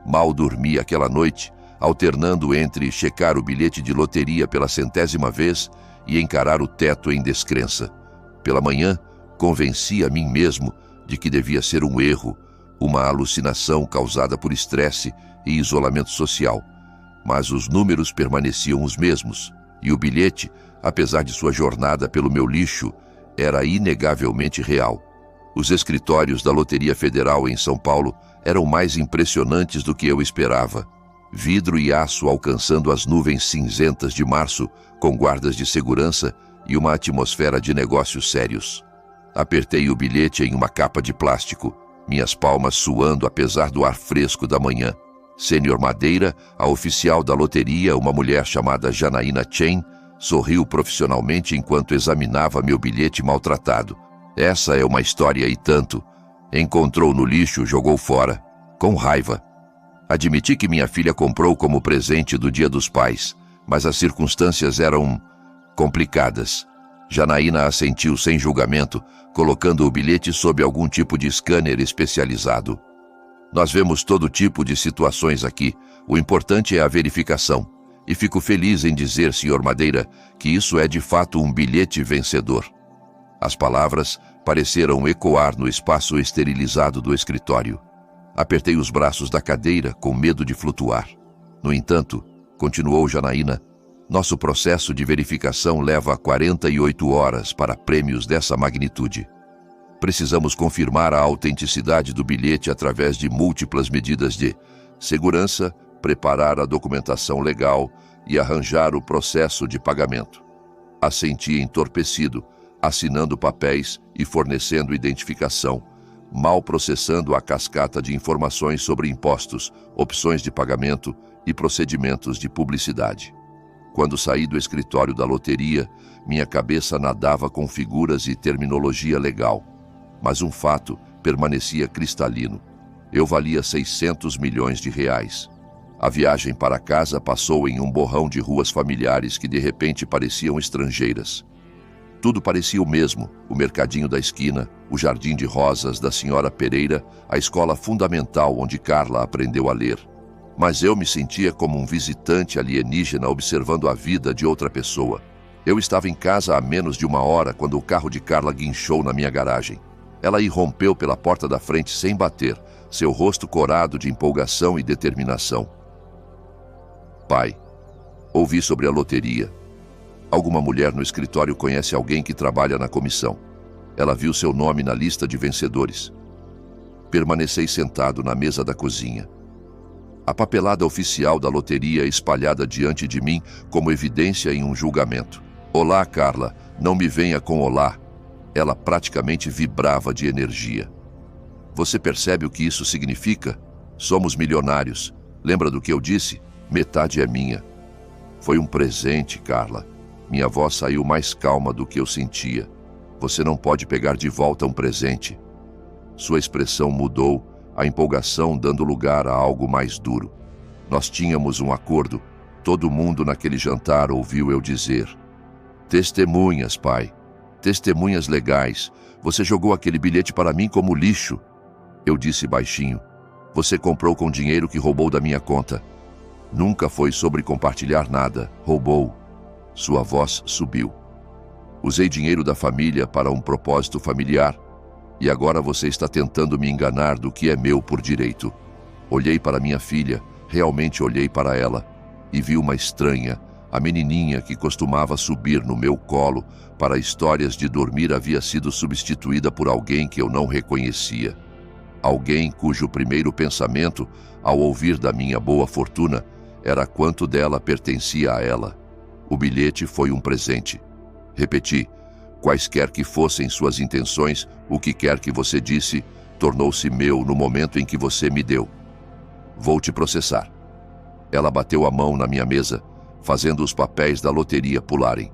Mal dormi aquela noite, alternando entre checar o bilhete de loteria pela 100ª vez e encarar o teto em descrença. Pela manhã, convenci a mim mesmo de que devia ser um erro, uma alucinação causada por estresse e isolamento social. Mas os números permaneciam os mesmos, e o bilhete, apesar de sua jornada pelo meu lixo, era inegavelmente real. Os escritórios da Loteria Federal em São Paulo eram mais impressionantes do que eu esperava. Vidro e aço alcançando as nuvens cinzentas de março, com guardas de segurança e uma atmosfera de negócios sérios. Apertei o bilhete em uma capa de plástico, minhas palmas suando apesar do ar fresco da manhã. Sênior Madeira, a oficial da loteria, uma mulher chamada Janaína Chen, sorriu profissionalmente enquanto examinava meu bilhete maltratado. Essa é uma história e tanto. Encontrou no lixo, jogou fora. Com raiva. Admiti que minha filha comprou como presente do Dia dos Pais, mas as circunstâncias eram complicadas. Janaína assentiu sem julgamento, colocando o bilhete sob algum tipo de scanner especializado. Nós vemos todo tipo de situações aqui. O importante é a verificação. E fico feliz em dizer, Sr. Madeira, que isso é de fato um bilhete vencedor. As palavras pareceram ecoar no espaço esterilizado do escritório. Apertei os braços da cadeira com medo de flutuar. No entanto, continuou Janaína, nosso processo de verificação leva 48 horas para prêmios dessa magnitude. Precisamos confirmar a autenticidade do bilhete através de múltiplas medidas de segurança, preparar a documentação legal e arranjar o processo de pagamento. Assenti entorpecido, assinando papéis e fornecendo identificação, mal processando a cascata de informações sobre impostos, opções de pagamento e procedimentos de publicidade. Quando saí do escritório da loteria, minha cabeça nadava com figuras e terminologia legal. Mas um fato permanecia cristalino. Eu valia 600 milhões de reais. A viagem para casa passou em um borrão de ruas familiares que de repente pareciam estrangeiras. Tudo parecia o mesmo, o mercadinho da esquina, o jardim de rosas da senhora Pereira, a escola fundamental onde Carla aprendeu a ler. Mas eu me sentia como um visitante alienígena observando a vida de outra pessoa. Eu estava em casa há menos de 1 hora quando o carro de Carla guinchou na minha garagem. Ela irrompeu pela porta da frente sem bater, seu rosto corado de empolgação e determinação. Pai, ouvi sobre a loteria. Alguma mulher no escritório conhece alguém que trabalha na comissão. Ela viu seu nome na lista de vencedores. Permaneci sentado na mesa da cozinha. A papelada oficial da loteria espalhada diante de mim como evidência em um julgamento. Olá, Carla, não me venha com olá. Ela praticamente vibrava de energia. Você percebe o que isso significa? Somos milionários. Lembra do que eu disse? Metade é minha. Foi um presente, Carla. Minha voz saiu mais calma do que eu sentia. Você não pode pegar de volta um presente. Sua expressão mudou, a empolgação dando lugar a algo mais duro. Nós tínhamos um acordo. Todo mundo naquele jantar ouviu eu dizer: testemunhas, pai. Testemunhas legais. Você jogou aquele bilhete para mim como lixo. Eu disse baixinho: você comprou com dinheiro que roubou da minha conta. Nunca foi sobre compartilhar nada. Roubou. Sua voz subiu. Usei dinheiro da família para um propósito familiar. E agora você está tentando me enganar do que é meu por direito. Olhei para minha filha, realmente olhei para ela, e vi uma estranha, a menininha que costumava subir no meu colo para histórias de dormir havia sido substituída por alguém que eu não reconhecia. Alguém cujo primeiro pensamento, ao ouvir da minha boa fortuna, era quanto dela pertencia a ela. O bilhete foi um presente. Repeti: quaisquer que fossem suas intenções, o que quer que você disse, tornou-se meu no momento em que você me deu. Vou te processar. Ela bateu a mão na minha mesa, fazendo os papéis da loteria pularem.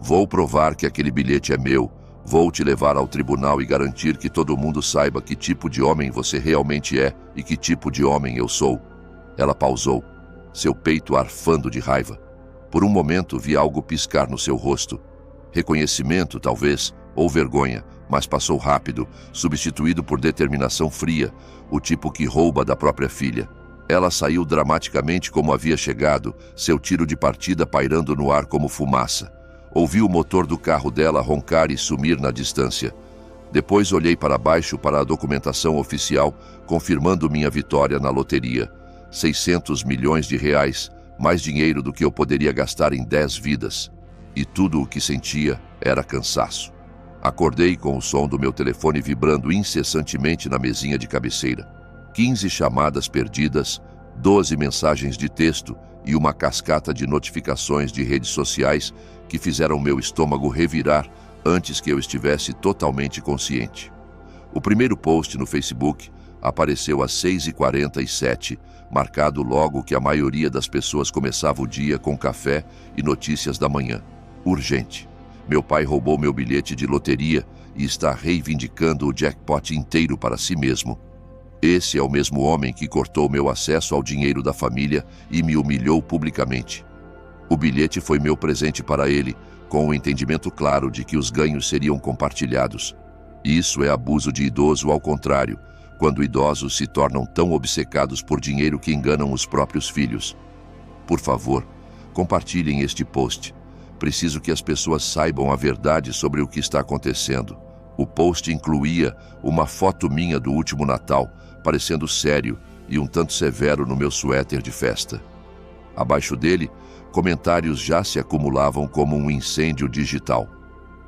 Vou provar que aquele bilhete é meu. Vou te levar ao tribunal e garantir que todo mundo saiba que tipo de homem você realmente é e que tipo de homem eu sou. Ela pausou, seu peito arfando de raiva. Por um momento vi algo piscar no seu rosto. Reconhecimento, talvez, ou vergonha, mas passou rápido, substituído por determinação fria, o tipo que rouba da própria filha. Ela saiu dramaticamente como havia chegado, seu tiro de partida pairando no ar como fumaça. Ouvi o motor do carro dela roncar e sumir na distância. Depois olhei para baixo para a documentação oficial, confirmando minha vitória na loteria. 600 milhões de reais, mais dinheiro do que eu poderia gastar em 10 vidas. E tudo o que sentia era cansaço. Acordei com o som do meu telefone vibrando incessantemente na mesinha de cabeceira. 15 chamadas perdidas, 12 mensagens de texto e uma cascata de notificações de redes sociais que fizeram meu estômago revirar antes que eu estivesse totalmente consciente. O primeiro post no Facebook apareceu às 6h47, marcado logo que a maioria das pessoas começava o dia com café e notícias da manhã. Urgente. Meu pai roubou meu bilhete de loteria e está reivindicando o jackpot inteiro para si mesmo. Esse é o mesmo homem que cortou meu acesso ao dinheiro da família e me humilhou publicamente. O bilhete foi meu presente para ele, com o entendimento claro de que os ganhos seriam compartilhados. Isso é abuso de idoso ao contrário, quando idosos se tornam tão obcecados por dinheiro que enganam os próprios filhos. Por favor, compartilhem este post. Preciso que as pessoas saibam a verdade sobre o que está acontecendo. O post incluía uma foto minha do último Natal, parecendo sério e um tanto severo no meu suéter de festa. Abaixo dele, comentários já se acumulavam como um incêndio digital.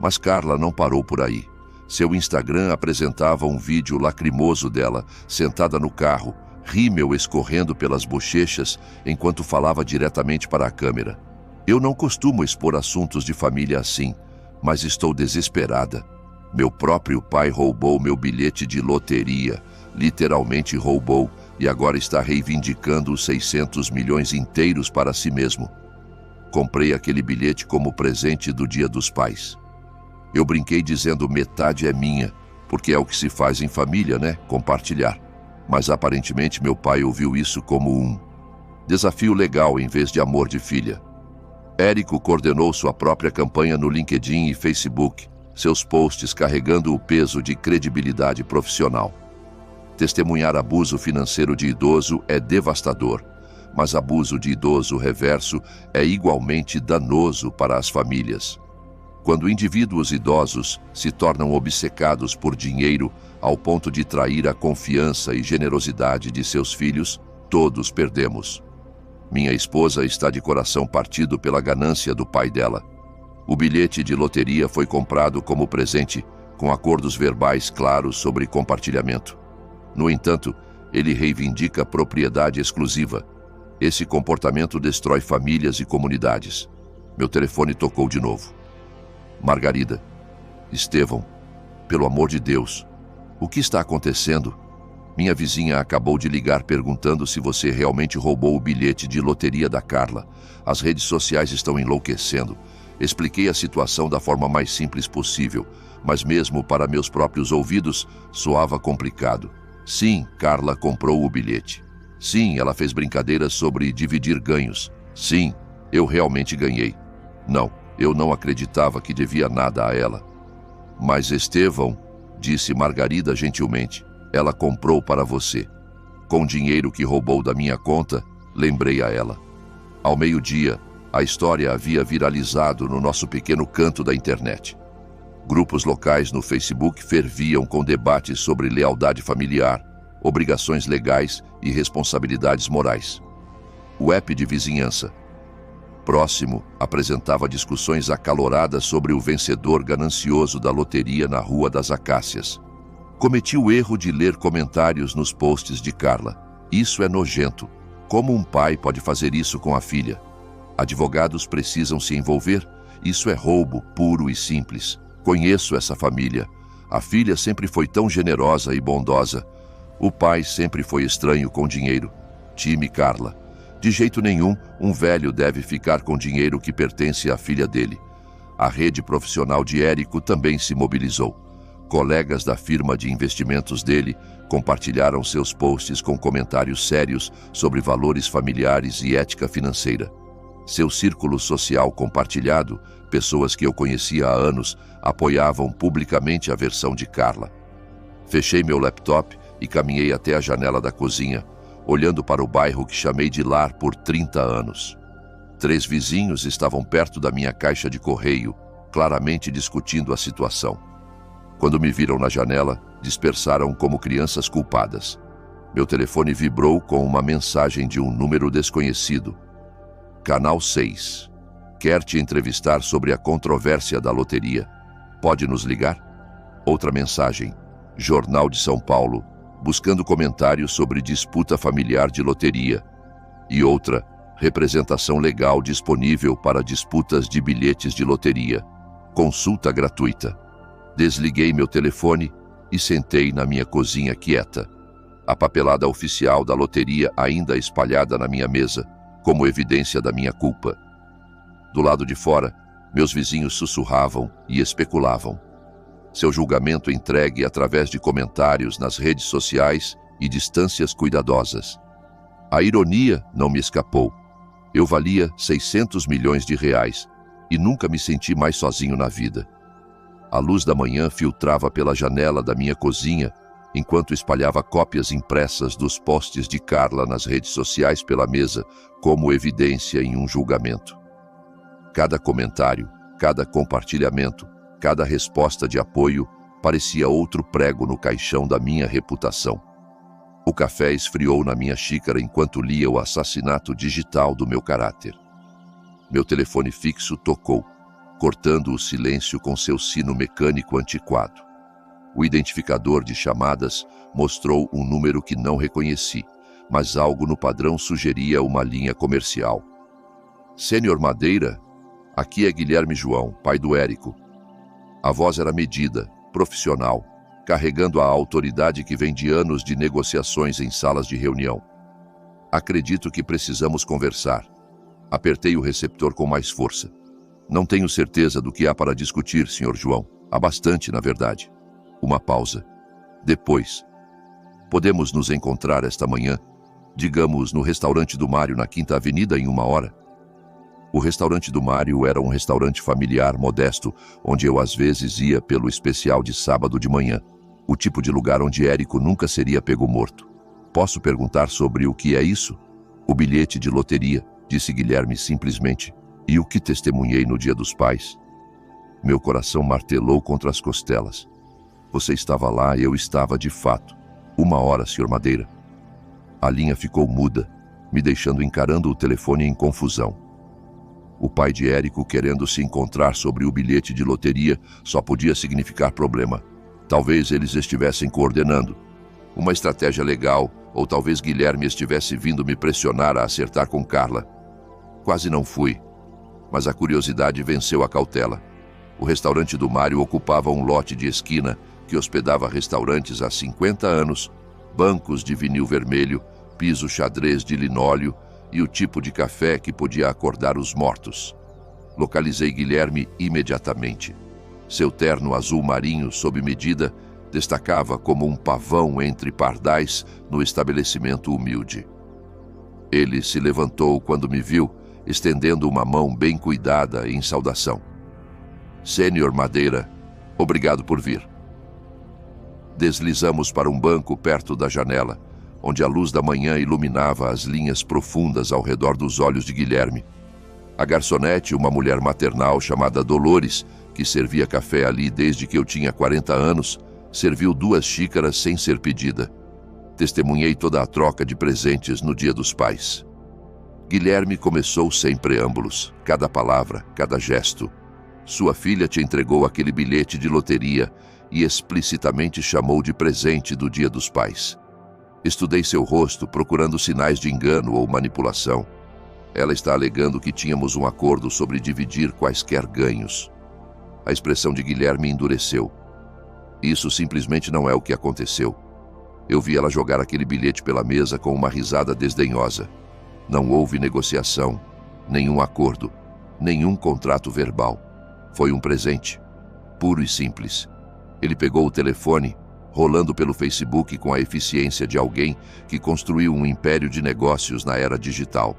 Mas Carla não parou por aí. Seu Instagram apresentava um vídeo lacrimoso dela, sentada no carro, rímel escorrendo pelas bochechas enquanto falava diretamente para a câmera. Eu não costumo expor assuntos de família assim, mas estou desesperada. Meu próprio pai roubou meu bilhete de loteria, literalmente roubou, e agora está reivindicando os 600 milhões inteiros para si mesmo. Comprei aquele bilhete como presente do Dia dos Pais. Eu brinquei dizendo metade é minha, porque é o que se faz em família, né? Compartilhar. Mas aparentemente meu pai ouviu isso como um desafio legal em vez de amor de filha. Érico coordenou sua própria campanha no LinkedIn e Facebook, seus posts carregando o peso de credibilidade profissional. Testemunhar abuso financeiro de idoso é devastador, mas abuso de idoso reverso é igualmente danoso para as famílias. Quando indivíduos idosos se tornam obcecados por dinheiro ao ponto de trair a confiança e generosidade de seus filhos, todos perdemos. Minha esposa está de coração partido pela ganância do pai dela. O bilhete de loteria foi comprado como presente, com acordos verbais claros sobre compartilhamento. No entanto, ele reivindica propriedade exclusiva. Esse comportamento destrói famílias e comunidades. Meu telefone tocou de novo. Margarida. Estevão. Pelo amor de Deus. O que está acontecendo? Minha vizinha acabou de ligar perguntando se você realmente roubou o bilhete de loteria da Carla. As redes sociais estão enlouquecendo. Expliquei a situação da forma mais simples possível, mas mesmo para meus próprios ouvidos, soava complicado. Sim, Carla comprou o bilhete. Sim, ela fez brincadeiras sobre dividir ganhos. Sim, eu realmente ganhei. Não, eu não acreditava que devia nada a ela. Mas Estevão, disse Margarida gentilmente, ela comprou para você. Com dinheiro que roubou da minha conta, lembrei a ela. Ao meio-dia, a história havia viralizado no nosso pequeno canto da internet. Grupos locais no Facebook ferviam com debates sobre lealdade familiar, obrigações legais e responsabilidades morais. O app de vizinhança próximo apresentava discussões acaloradas sobre o vencedor ganancioso da loteria na Rua das Acácias. Cometi o erro de ler comentários nos posts de Carla. Isso é nojento. Como um pai pode fazer isso com a filha? Advogados precisam se envolver? Isso é roubo puro e simples. Conheço essa família. A filha sempre foi tão generosa e bondosa. O pai sempre foi estranho com dinheiro. Time Carla. De jeito nenhum, um velho deve ficar com dinheiro que pertence à filha dele. A rede profissional de Érico também se mobilizou. Colegas da firma de investimentos dele compartilharam seus posts com comentários sérios sobre valores familiares e ética financeira. Seu círculo social compartilhado, pessoas que eu conhecia há anos, apoiavam publicamente a versão de Carla. Fechei meu laptop e caminhei até a janela da cozinha, olhando para o bairro que chamei de lar por 30 anos. 3 vizinhos estavam perto da minha caixa de correio, claramente discutindo a situação. Quando me viram na janela, dispersaram como crianças culpadas. Meu telefone vibrou com uma mensagem de um número desconhecido. Canal 6. Quer te entrevistar sobre a controvérsia da loteria. Pode nos ligar? Outra mensagem. Jornal de São Paulo, buscando comentários sobre disputa familiar de loteria. E outra, representação legal disponível para disputas de bilhetes de loteria. Consulta gratuita. Desliguei meu telefone e sentei na minha cozinha quieta. A papelada oficial da loteria ainda espalhada na minha mesa, como evidência da minha culpa. Do lado de fora, meus vizinhos sussurravam e especulavam. Seu julgamento entregue através de comentários nas redes sociais e distâncias cuidadosas. A ironia não me escapou. Eu valia 600 milhões de reais e nunca me senti mais sozinho na vida. A luz da manhã filtrava pela janela da minha cozinha, enquanto espalhava cópias impressas dos posts de Carla nas redes sociais pela mesa, como evidência em um julgamento. Cada comentário, cada compartilhamento, cada resposta de apoio parecia outro prego no caixão da minha reputação. O café esfriou na minha xícara enquanto lia o assassinato digital do meu caráter. Meu telefone fixo tocou, cortando o silêncio com seu sino mecânico antiquado. O identificador de chamadas mostrou um número que não reconheci, mas algo no padrão sugeria uma linha comercial. Sênior Madeira, aqui é Guilherme João, pai do Érico. A voz era medida, profissional, carregando a autoridade que vem de anos de negociações em salas de reunião. Acredito que precisamos conversar. Apertei o receptor com mais força. Não tenho certeza do que há para discutir, Sr. João. Há bastante, na verdade. Uma pausa. Depois. Podemos nos encontrar esta manhã, digamos, no restaurante do Mário na Quinta Avenida em 1 hora? O restaurante do Mário era um restaurante familiar modesto, onde eu às vezes ia pelo especial de sábado de manhã. O tipo de lugar onde Érico nunca seria pego morto. Posso perguntar sobre o que é isso? O bilhete de loteria, disse Guilherme simplesmente, e o que testemunhei no Dia dos Pais. Meu coração martelou contra as costelas. Você estava lá e eu estava de fato. 1 hora, Sr. Madeira. A linha ficou muda, me deixando encarando o telefone em confusão. O pai de Érico querendo se encontrar sobre o bilhete de loteria só podia significar problema. Talvez eles estivessem coordenando uma estratégia legal, ou talvez Guilherme estivesse vindo me pressionar a acertar com Carla. Quase não fui, mas a curiosidade venceu a cautela. O restaurante do Mário ocupava um lote de esquina que hospedava restaurantes há 50 anos, bancos de vinil vermelho, piso xadrez de linóleo e o tipo de café que podia acordar os mortos. Localizei Guilherme imediatamente. Seu terno azul marinho, sob medida, destacava como um pavão entre pardais no estabelecimento humilde. Ele se levantou quando me viu, estendendo uma mão bem cuidada em saudação. Sênior Madeira, obrigado por vir. Deslizamos para um banco perto da janela, onde a luz da manhã iluminava as linhas profundas ao redor dos olhos de Guilherme. A garçonete, uma mulher maternal chamada Dolores, que servia café ali desde que eu tinha 40 anos, serviu 2 xícaras sem ser pedida. Testemunhei toda a troca de presentes no Dia dos Pais. Guilherme começou sem preâmbulos, cada palavra, cada gesto. Sua filha te entregou aquele bilhete de loteria e explicitamente chamou de presente do Dia dos Pais. Estudei seu rosto, procurando sinais de engano ou manipulação. Ela está alegando que tínhamos um acordo sobre dividir quaisquer ganhos. A expressão de Guilherme endureceu. Isso simplesmente não é o que aconteceu. Eu vi ela jogar aquele bilhete pela mesa com uma risada desdenhosa. Não houve negociação, nenhum acordo, nenhum contrato verbal. Foi um presente, puro e simples. Ele pegou o telefone, rolando pelo Facebook com a eficiência de alguém que construiu um império de negócios na era digital.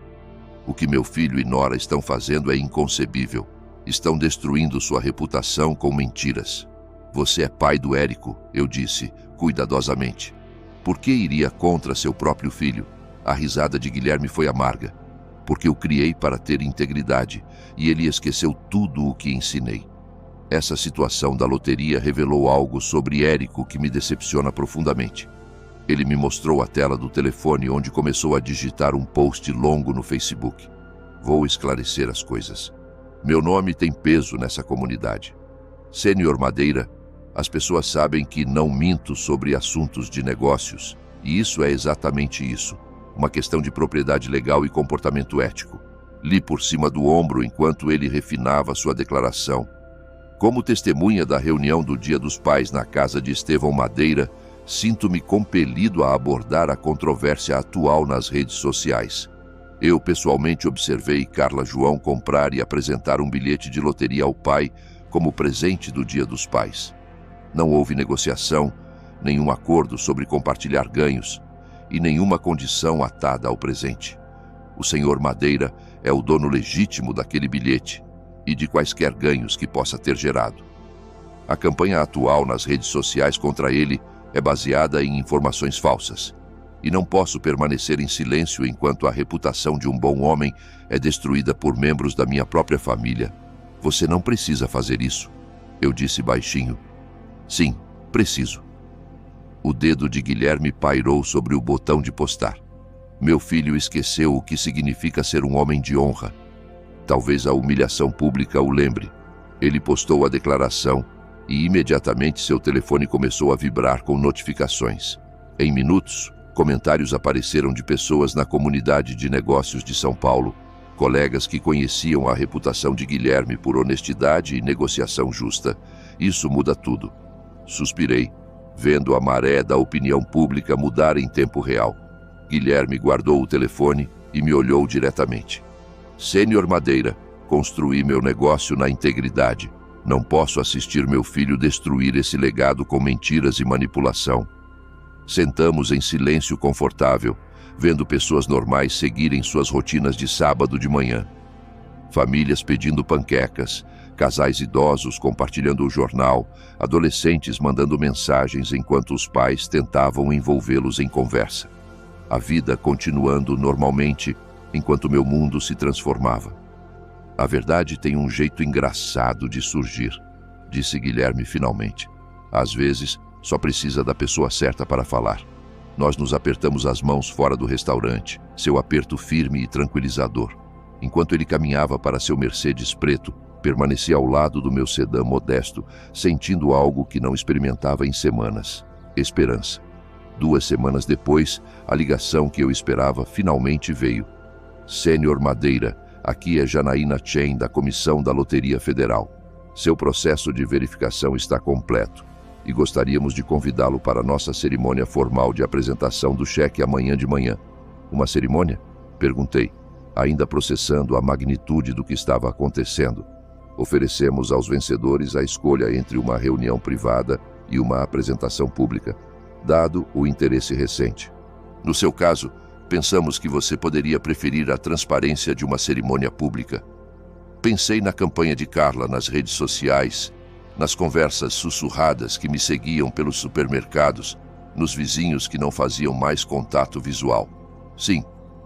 O que meu filho e Nora estão fazendo é inconcebível. Estão destruindo sua reputação com mentiras. Você é pai do Érico, eu disse, cuidadosamente. Por que iria contra seu próprio filho? A risada de Guilherme foi amarga. Porque o criei para ter integridade, e ele esqueceu tudo o que ensinei. Essa situação da loteria revelou algo sobre Érico que me decepciona profundamente. Ele me mostrou a tela do telefone onde começou a digitar um post longo no Facebook. Vou esclarecer as coisas. Meu nome tem peso nessa comunidade. Sênior Madeira, as pessoas sabem que não minto sobre assuntos de negócios, e isso é exatamente isso, uma questão de propriedade legal e comportamento ético. Li por cima do ombro enquanto ele refinava sua declaração. Como testemunha da reunião do Dia dos Pais na casa de Estevão Madeira, sinto-me compelido a abordar a controvérsia atual nas redes sociais. Eu pessoalmente observei Carla João comprar e apresentar um bilhete de loteria ao pai como presente do Dia dos Pais. Não houve negociação, nenhum acordo sobre compartilhar ganhos e nenhuma condição atada ao presente. O senhor Madeira é o dono legítimo daquele bilhete e de quaisquer ganhos que possa ter gerado. A campanha atual nas redes sociais contra ele é baseada em informações falsas, e não posso permanecer em silêncio enquanto a reputação de um bom homem é destruída por membros da minha própria família. Você não precisa fazer isso, eu disse baixinho. Sim, preciso. O dedo de Guilherme pairou sobre o botão de postar. Meu filho esqueceu o que significa ser um homem de honra. Talvez a humilhação pública o lembre. Ele postou a declaração e imediatamente seu telefone começou a vibrar com notificações. Em minutos, comentários apareceram de pessoas na comunidade de negócios de São Paulo, colegas que conheciam a reputação de Guilherme por honestidade e negociação justa. Isso muda tudo. Suspirei, vendo a maré da opinião pública mudar em tempo real. Guilherme guardou o telefone e me olhou diretamente. Sênior Madeira, construí meu negócio na integridade. Não posso assistir meu filho destruir esse legado com mentiras e manipulação. Sentamos em silêncio confortável, vendo pessoas normais seguirem suas rotinas de sábado de manhã. Famílias pedindo panquecas, casais idosos compartilhando o jornal, adolescentes mandando mensagens enquanto os pais tentavam envolvê-los em conversa. a vida continuando normalmente enquanto meu mundo se transformava. A verdade tem um jeito engraçado de surgir, disse Guilherme finalmente. Às vezes, só precisa da pessoa certa para falar. Nós nos apertamos as mãos fora do restaurante, seu aperto firme e tranquilizador. Enquanto ele caminhava para seu Mercedes preto, permaneci ao lado do meu sedã modesto, sentindo algo que não experimentava em semanas: esperança. 2 semanas depois, a ligação que eu esperava finalmente veio. Sênior Madeira, aqui é Janaína Chen, da Comissão da Loteria Federal. Seu processo de verificação está completo e gostaríamos de convidá-lo para nossa cerimônia formal de apresentação do cheque amanhã de manhã. Uma cerimônia? Perguntei, ainda processando a magnitude do que estava acontecendo. Oferecemos aos vencedores a escolha entre uma reunião privada e uma apresentação pública, dado o interesse recente. No seu caso, pensamos que você poderia preferir a transparência de uma cerimônia pública. Pensei na campanha de Carla nas redes sociais, nas conversas sussurradas que me seguiam pelos supermercados, nos vizinhos que não faziam mais contato visual. Sim,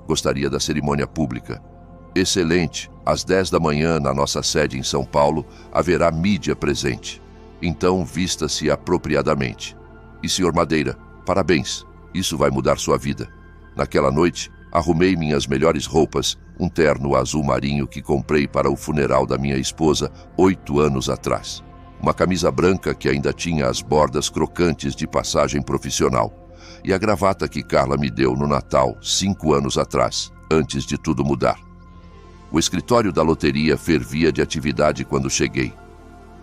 gostaria da cerimônia pública. Excelente, às 10 da manhã na nossa sede em São Paulo haverá mídia presente. Então vista-se apropriadamente. E Sr. Madeira, parabéns, isso vai mudar sua vida. Naquela noite, arrumei minhas melhores roupas, um terno azul marinho que comprei para o funeral da minha esposa 8 anos atrás. Uma camisa branca que ainda tinha as bordas crocantes de passagem profissional. E a gravata que Carla me deu no Natal 5 anos atrás, antes de tudo mudar. O escritório da loteria fervia de atividade quando cheguei.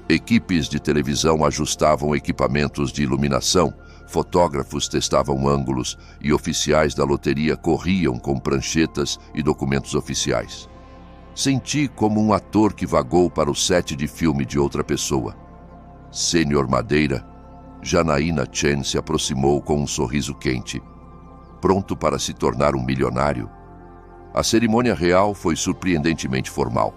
Equipes de televisão ajustavam equipamentos de iluminação, fotógrafos testavam ângulos e oficiais da loteria corriam com pranchetas e documentos oficiais. Senti como um ator que vagou para o set de filme de outra pessoa. Sênior Madeira, Janaína Chen se aproximou com um sorriso quente. Pronto para se tornar um milionário? A cerimônia real foi surpreendentemente formal.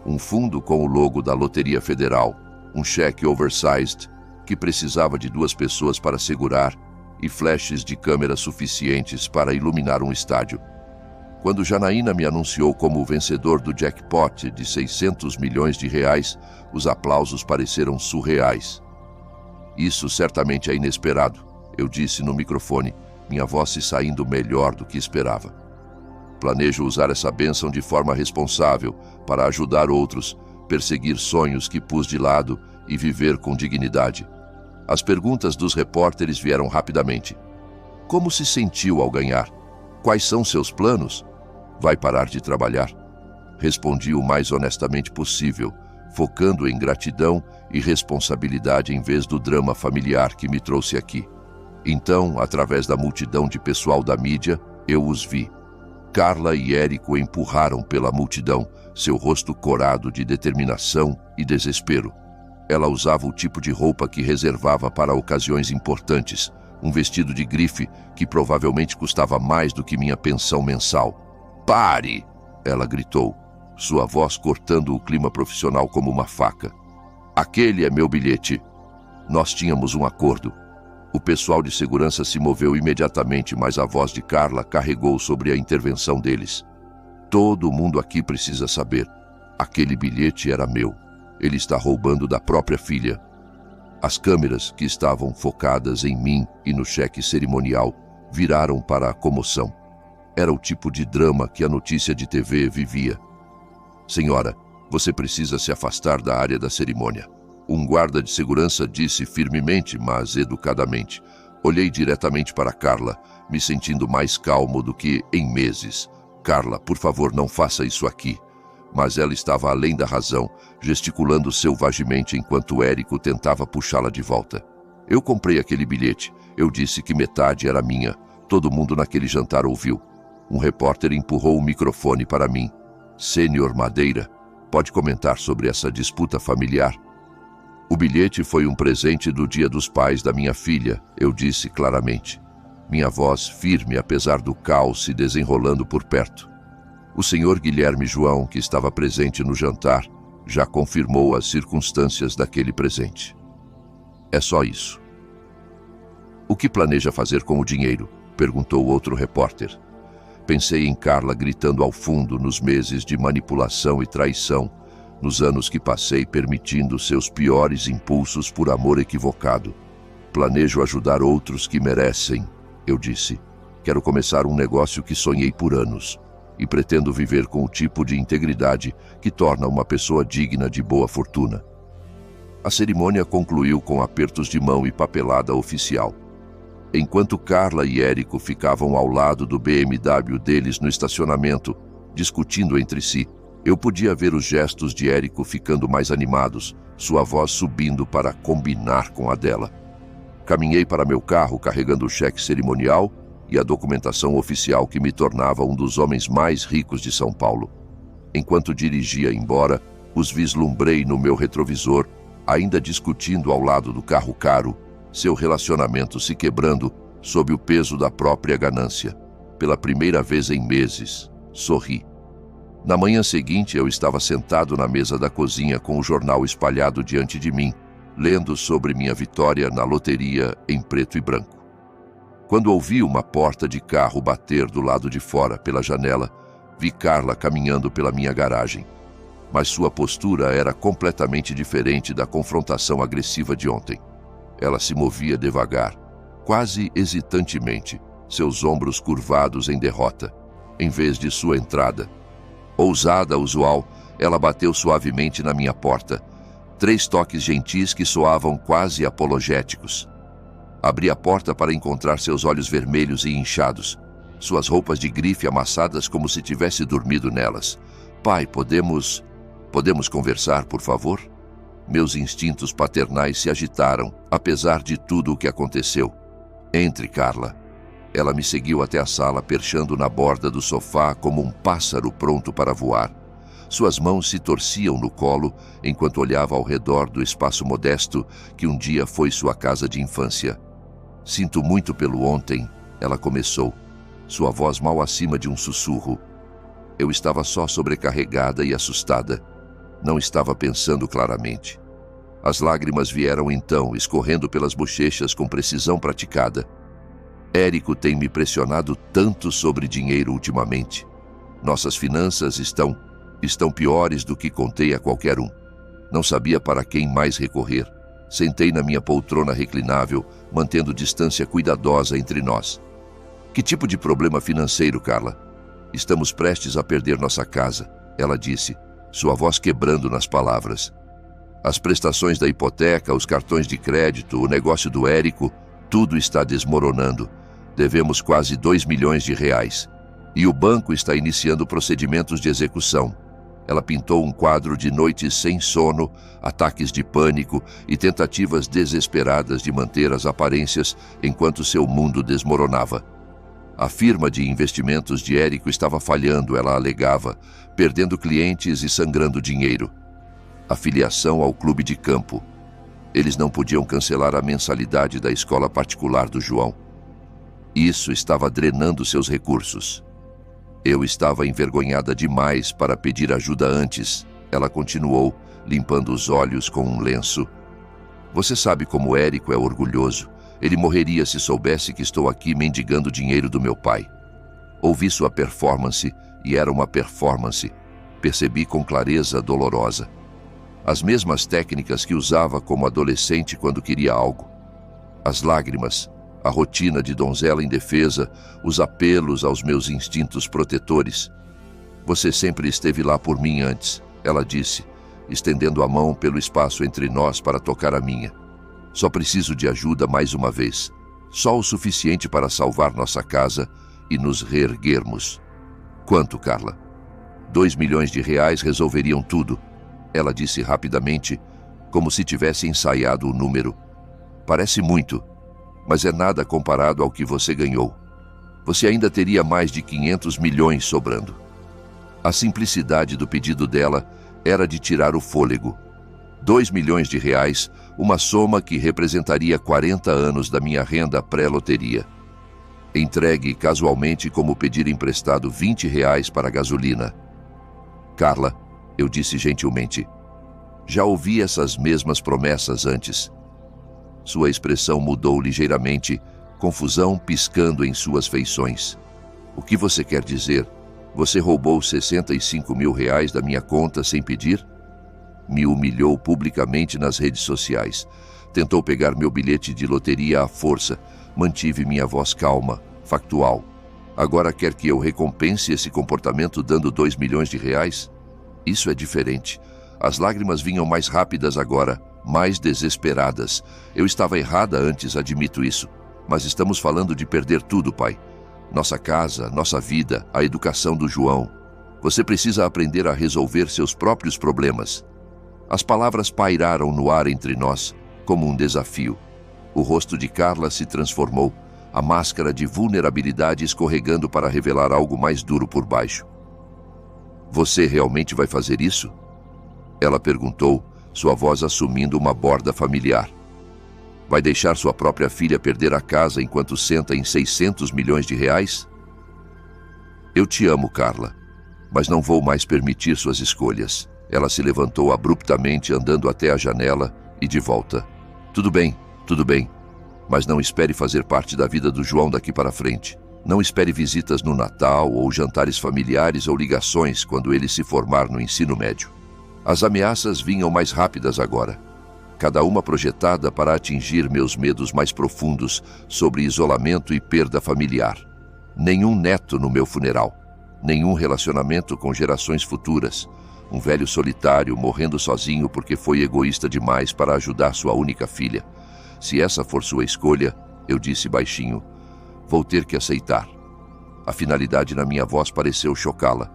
Um fundo com o logo da Loteria Federal, um cheque oversized que precisava de 2 pessoas para segurar e flashes de câmera suficientes para iluminar um estádio. Quando Janaína me anunciou como o vencedor do jackpot de 600 milhões de reais, os aplausos pareceram surreais. Isso certamente é inesperado, eu disse no microfone, minha voz se saindo melhor do que esperava. Planejo usar essa bênção de forma responsável para ajudar outros, perseguir sonhos que pus de lado e viver com dignidade. As perguntas dos repórteres vieram rapidamente. Como se sentiu ao ganhar? Quais são seus planos? Vai parar de trabalhar? Respondi o mais honestamente possível, focando em gratidão e responsabilidade em vez do drama familiar que me trouxe aqui. Então, através da multidão de pessoal da mídia, eu os vi. Carla e Érico empurraram pela multidão, seu rosto corado de determinação e desespero. Ela usava o tipo de roupa que reservava para ocasiões importantes, um vestido de grife que provavelmente custava mais do que minha pensão mensal. "Pare!" ela gritou, sua voz cortando o clima profissional como uma faca. "Aquele é meu bilhete. Nós tínhamos um acordo." O pessoal de segurança se moveu imediatamente, mas a voz de Carla carregou sobre a intervenção deles. "Todo mundo aqui precisa saber. Aquele bilhete era meu. Ele está roubando da própria filha." As câmeras, que estavam focadas em mim e no cheque cerimonial, viraram para a comoção. Era o tipo de drama que a notícia de TV vivia. "Senhora, você precisa se afastar da área da cerimônia." Um guarda de segurança disse firmemente, mas educadamente. Olhei diretamente para Carla, me sentindo mais calmo do que em meses. "Carla, por favor, não faça isso aqui." Mas ela estava além da razão, gesticulando selvagemente enquanto Érico tentava puxá-la de volta. "Eu comprei aquele bilhete. Eu disse que metade era minha. Todo mundo naquele jantar ouviu." Um repórter empurrou o microfone para mim. "Sênior Madeira, pode comentar sobre essa disputa familiar?" "O bilhete foi um presente do Dia dos Pais da minha filha", eu disse claramente. Minha voz firme apesar do caos se desenrolando por perto. O senhor Guilherme João, que estava presente no jantar, já confirmou as circunstâncias daquele presente. É só isso. "O que planeja fazer com o dinheiro?" Perguntou outro repórter. Pensei em Carla gritando ao fundo nos meses de manipulação e traição, nos anos que passei permitindo seus piores impulsos por amor equivocado. Planejo ajudar outros que merecem, eu disse. Quero começar um negócio que sonhei por anos e pretendo viver com o tipo de integridade que torna uma pessoa digna de boa fortuna. A cerimônia concluiu com apertos de mão e papelada oficial. Enquanto Carla e Érico ficavam ao lado do BMW deles no estacionamento, discutindo entre si, eu podia ver os gestos de Érico ficando mais animados, sua voz subindo para combinar com a dela. Caminhei para meu carro carregando o cheque cerimonial e a documentação oficial que me tornava um dos homens mais ricos de São Paulo. Enquanto dirigia embora, os vislumbrei no meu retrovisor, ainda discutindo ao lado do carro caro, seu relacionamento se quebrando sob o peso da própria ganância. Pela primeira vez em meses, sorri. Na manhã seguinte, eu estava sentado na mesa da cozinha com o jornal espalhado diante de mim, lendo sobre minha vitória na loteria em preto e branco. Quando ouvi uma porta de carro bater do lado de fora pela janela, vi Carla caminhando pela minha garagem. Mas sua postura era completamente diferente da confrontação agressiva de ontem. Ela se movia devagar, quase hesitantemente, seus ombros curvados em derrota, em vez de sua entrada. Ousada, usual, ela bateu suavemente na minha porta. 3 toques gentis que soavam quase apologéticos. Abri a porta para encontrar seus olhos vermelhos e inchados, suas roupas de grife amassadas como se tivesse dormido nelas. Pai, podemos conversar, por favor? Meus instintos paternais se agitaram, apesar de tudo o que aconteceu. Entre, Carla. Ela me seguiu até a sala, perchando na borda do sofá como um pássaro pronto para voar. Suas mãos se torciam no colo, enquanto olhava ao redor do espaço modesto que um dia foi sua casa de infância. Sinto muito pelo ontem, ela começou, sua voz mal acima de um sussurro. Eu estava só sobrecarregada e assustada. Não estava pensando claramente. As lágrimas vieram então, escorrendo pelas bochechas com precisão praticada. Érico tem me pressionado tanto sobre dinheiro ultimamente. Nossas finanças estão piores do que contei a qualquer um. Não sabia para quem mais recorrer. Sentei na minha poltrona reclinável, mantendo distância cuidadosa entre nós. Que tipo de problema financeiro, Carla? Estamos prestes a perder nossa casa, ela disse, sua voz quebrando nas palavras. As prestações da hipoteca, os cartões de crédito, o negócio do Érico, tudo está desmoronando. Devemos quase 2 milhões de reais. E o banco está iniciando procedimentos de execução. Ela pintou um quadro de noites sem sono, ataques de pânico e tentativas desesperadas de manter as aparências enquanto seu mundo desmoronava. A firma de investimentos de Érico estava falhando, ela alegava, perdendo clientes e sangrando dinheiro. A filiação ao clube de campo. Eles não podiam cancelar a mensalidade da escola particular do João. Isso estava drenando seus recursos. Eu estava envergonhada demais para pedir ajuda antes, ela continuou, limpando os olhos com um lenço. Você sabe como Érico é orgulhoso. Ele morreria se soubesse que estou aqui mendigando dinheiro do meu pai. Ouvi sua performance, e era uma performance. Percebi com clareza dolorosa. As mesmas técnicas que usava como adolescente quando queria algo. As lágrimas, a rotina de donzela indefesa, os apelos aos meus instintos protetores. Você sempre esteve lá por mim antes, ela disse, estendendo a mão pelo espaço entre nós para tocar a minha. Só preciso de ajuda mais uma vez. Só o suficiente para salvar nossa casa e nos reerguermos. Quanto, Carla? 2 milhões de reais resolveriam tudo, ela disse rapidamente, como se tivesse ensaiado o número. Parece muito, mas é nada comparado ao que você ganhou. Você ainda teria mais de 500 milhões sobrando. A simplicidade do pedido dela era de tirar o fôlego. 2 milhões de reais, uma soma que representaria 40 anos da minha renda pré-loteria. Entregue casualmente como pedir emprestado 20 reais para a gasolina. Carla, eu disse gentilmente, já ouvi essas mesmas promessas antes. Sua expressão mudou ligeiramente, confusão piscando em suas feições. O que você quer dizer? Você roubou 65 mil reais da minha conta sem pedir? Me humilhou publicamente nas redes sociais. Tentou pegar meu bilhete de loteria à força. Mantive minha voz calma, factual. Agora quer que eu recompense esse comportamento dando 2 milhões de reais? Isso é diferente. As lágrimas vinham mais rápidas agora, mais desesperadas. Eu estava errada antes, admito isso. Mas estamos falando de perder tudo, pai. Nossa casa, nossa vida, a educação do João. Você precisa aprender a resolver seus próprios problemas. As palavras pairaram no ar entre nós, como um desafio. O rosto de Carla se transformou, a máscara de vulnerabilidade escorregando para revelar algo mais duro por baixo. Você realmente vai fazer isso? Ela perguntou, sua voz assumindo uma borda familiar. Vai deixar sua própria filha perder a casa enquanto senta em 600 milhões de reais? Eu te amo, Carla, mas não vou mais permitir suas escolhas. Ela se levantou abruptamente, andando até a janela e de volta. Tudo bem, mas não espere fazer parte da vida do João daqui para frente. Não espere visitas no Natal ou jantares familiares ou ligações quando ele se formar no ensino médio. As ameaças vinham mais rápidas agora, cada uma projetada para atingir meus medos mais profundos sobre isolamento e perda familiar. Nenhum neto no meu funeral, nenhum relacionamento com gerações futuras, um velho solitário morrendo sozinho porque foi egoísta demais para ajudar sua única filha. Se essa for sua escolha, eu disse baixinho, vou ter que aceitar. A finalidade na minha voz pareceu chocá-la.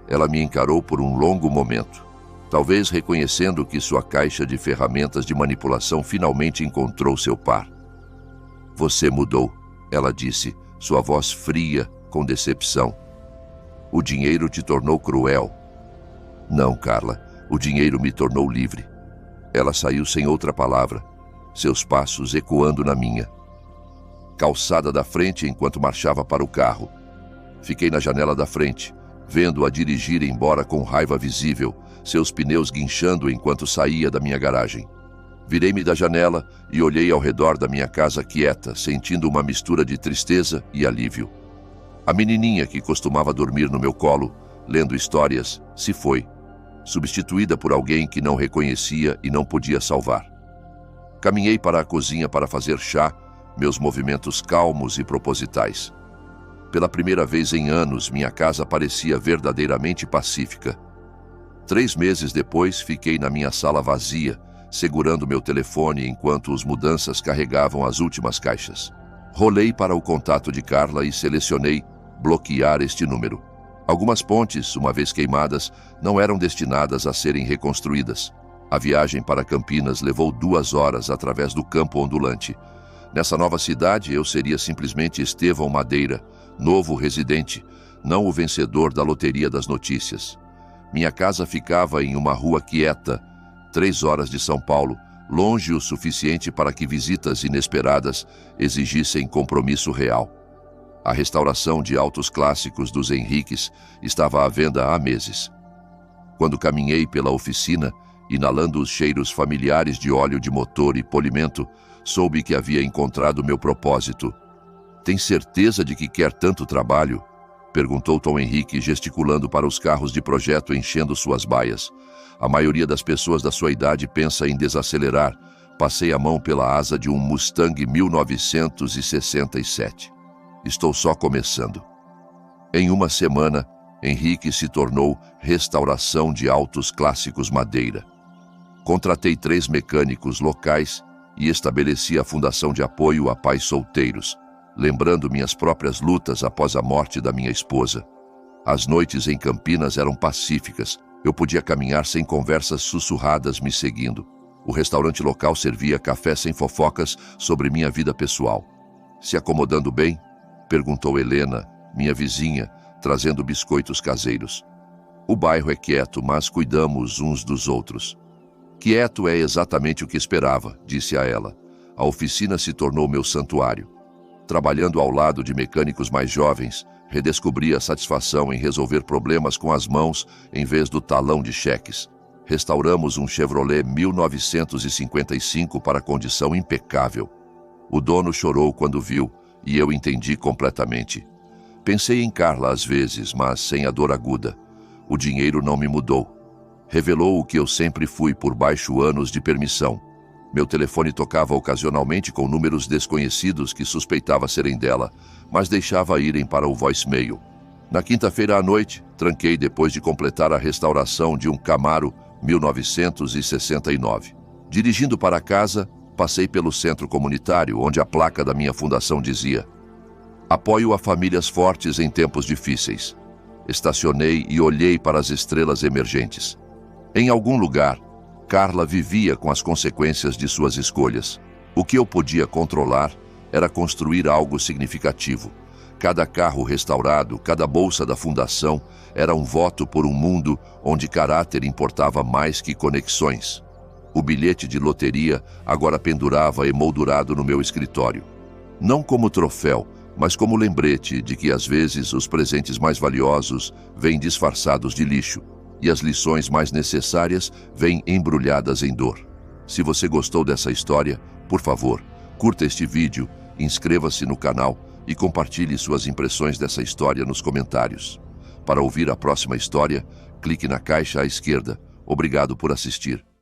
Ela me encarou por um longo momento, talvez reconhecendo que sua caixa de ferramentas de manipulação finalmente encontrou seu par. Você mudou, ela disse, sua voz fria, com decepção. O dinheiro te tornou cruel. Não, Carla, o dinheiro me tornou livre. Ela saiu sem outra palavra, seus passos ecoando na minha. Calçada da frente enquanto marchava para o carro. Fiquei na janela da frente, vendo-a dirigir embora com raiva visível, seus pneus guinchando enquanto saía da minha garagem. Virei-me da janela e olhei ao redor da minha casa quieta, sentindo uma mistura de tristeza e alívio. A menininha que costumava dormir no meu colo, lendo histórias, se foi, substituída por alguém que não reconhecia e não podia salvar. Caminhei para a cozinha para fazer chá, meus movimentos calmos e propositais. Pela primeira vez em anos, minha casa parecia verdadeiramente pacífica. 3 meses depois, fiquei na minha sala vazia, segurando meu telefone enquanto os mudanças carregavam as últimas caixas. Rolei para o contato de Carla e selecionei bloquear este número. Algumas pontes, uma vez queimadas, não eram destinadas a serem reconstruídas. A viagem para Campinas levou 2 horas através do campo ondulante. Nessa nova cidade, eu seria simplesmente Estevão Madeira, novo residente, não o vencedor da loteria das notícias. Minha casa ficava em uma rua quieta, 3 horas de São Paulo, longe o suficiente para que visitas inesperadas exigissem compromisso real. A restauração de autos clássicos dos Henriques estava à venda há meses. Quando caminhei pela oficina, inalando os cheiros familiares de óleo de motor e polimento, soube que havia encontrado meu propósito. Tem certeza de que quer tanto trabalho? Perguntou Tom Henrique, gesticulando para os carros de projeto enchendo suas baias. A maioria das pessoas da sua idade pensa em desacelerar. Passei a mão pela asa de um Mustang 1967. Estou só começando. Em uma semana, Henrique se tornou Restauração de Autos Clássicos Madeira. Contratei 3 mecânicos locais e estabeleci a fundação de apoio a pais solteiros, lembrando minhas próprias lutas após a morte da minha esposa. As noites em Campinas eram pacíficas. Eu podia caminhar sem conversas sussurradas me seguindo. O restaurante local servia café sem fofocas sobre minha vida pessoal. Se acomodando bem? Perguntou Helena, minha vizinha, trazendo biscoitos caseiros. O bairro é quieto, mas cuidamos uns dos outros. Quieto é exatamente o que esperava, disse a ela. A oficina se tornou meu santuário. Trabalhando ao lado de mecânicos mais jovens, redescobri a satisfação em resolver problemas com as mãos em vez do talão de cheques. Restauramos um Chevrolet 1955 para condição impecável. O dono chorou quando viu, e eu entendi completamente. Pensei em Carla às vezes, mas sem a dor aguda. O dinheiro não me mudou. Revelou o que eu sempre fui por baixo anos de permissão. Meu telefone tocava ocasionalmente com números desconhecidos que suspeitava serem dela, mas deixava irem para o voicemail. Na quinta-feira à noite, tranquei depois de completar a restauração de um Camaro 1969. Dirigindo para casa, passei pelo centro comunitário, onde a placa da minha fundação dizia: Apoio a famílias fortes em tempos difíceis. Estacionei e olhei para as estrelas emergentes. Em algum lugar, Carla vivia com as consequências de suas escolhas. O que eu podia controlar era construir algo significativo. Cada carro restaurado, cada bolsa da fundação era um voto por um mundo onde caráter importava mais que conexões. O bilhete de loteria agora pendurava emoldurado no meu escritório. Não como troféu, mas como lembrete de que às vezes os presentes mais valiosos vêm disfarçados de lixo e as lições mais necessárias vêm embrulhadas em dor. Se você gostou dessa história, por favor, curta este vídeo, inscreva-se no canal e compartilhe suas impressões dessa história nos comentários. Para ouvir a próxima história, clique na caixa à esquerda. Obrigado por assistir.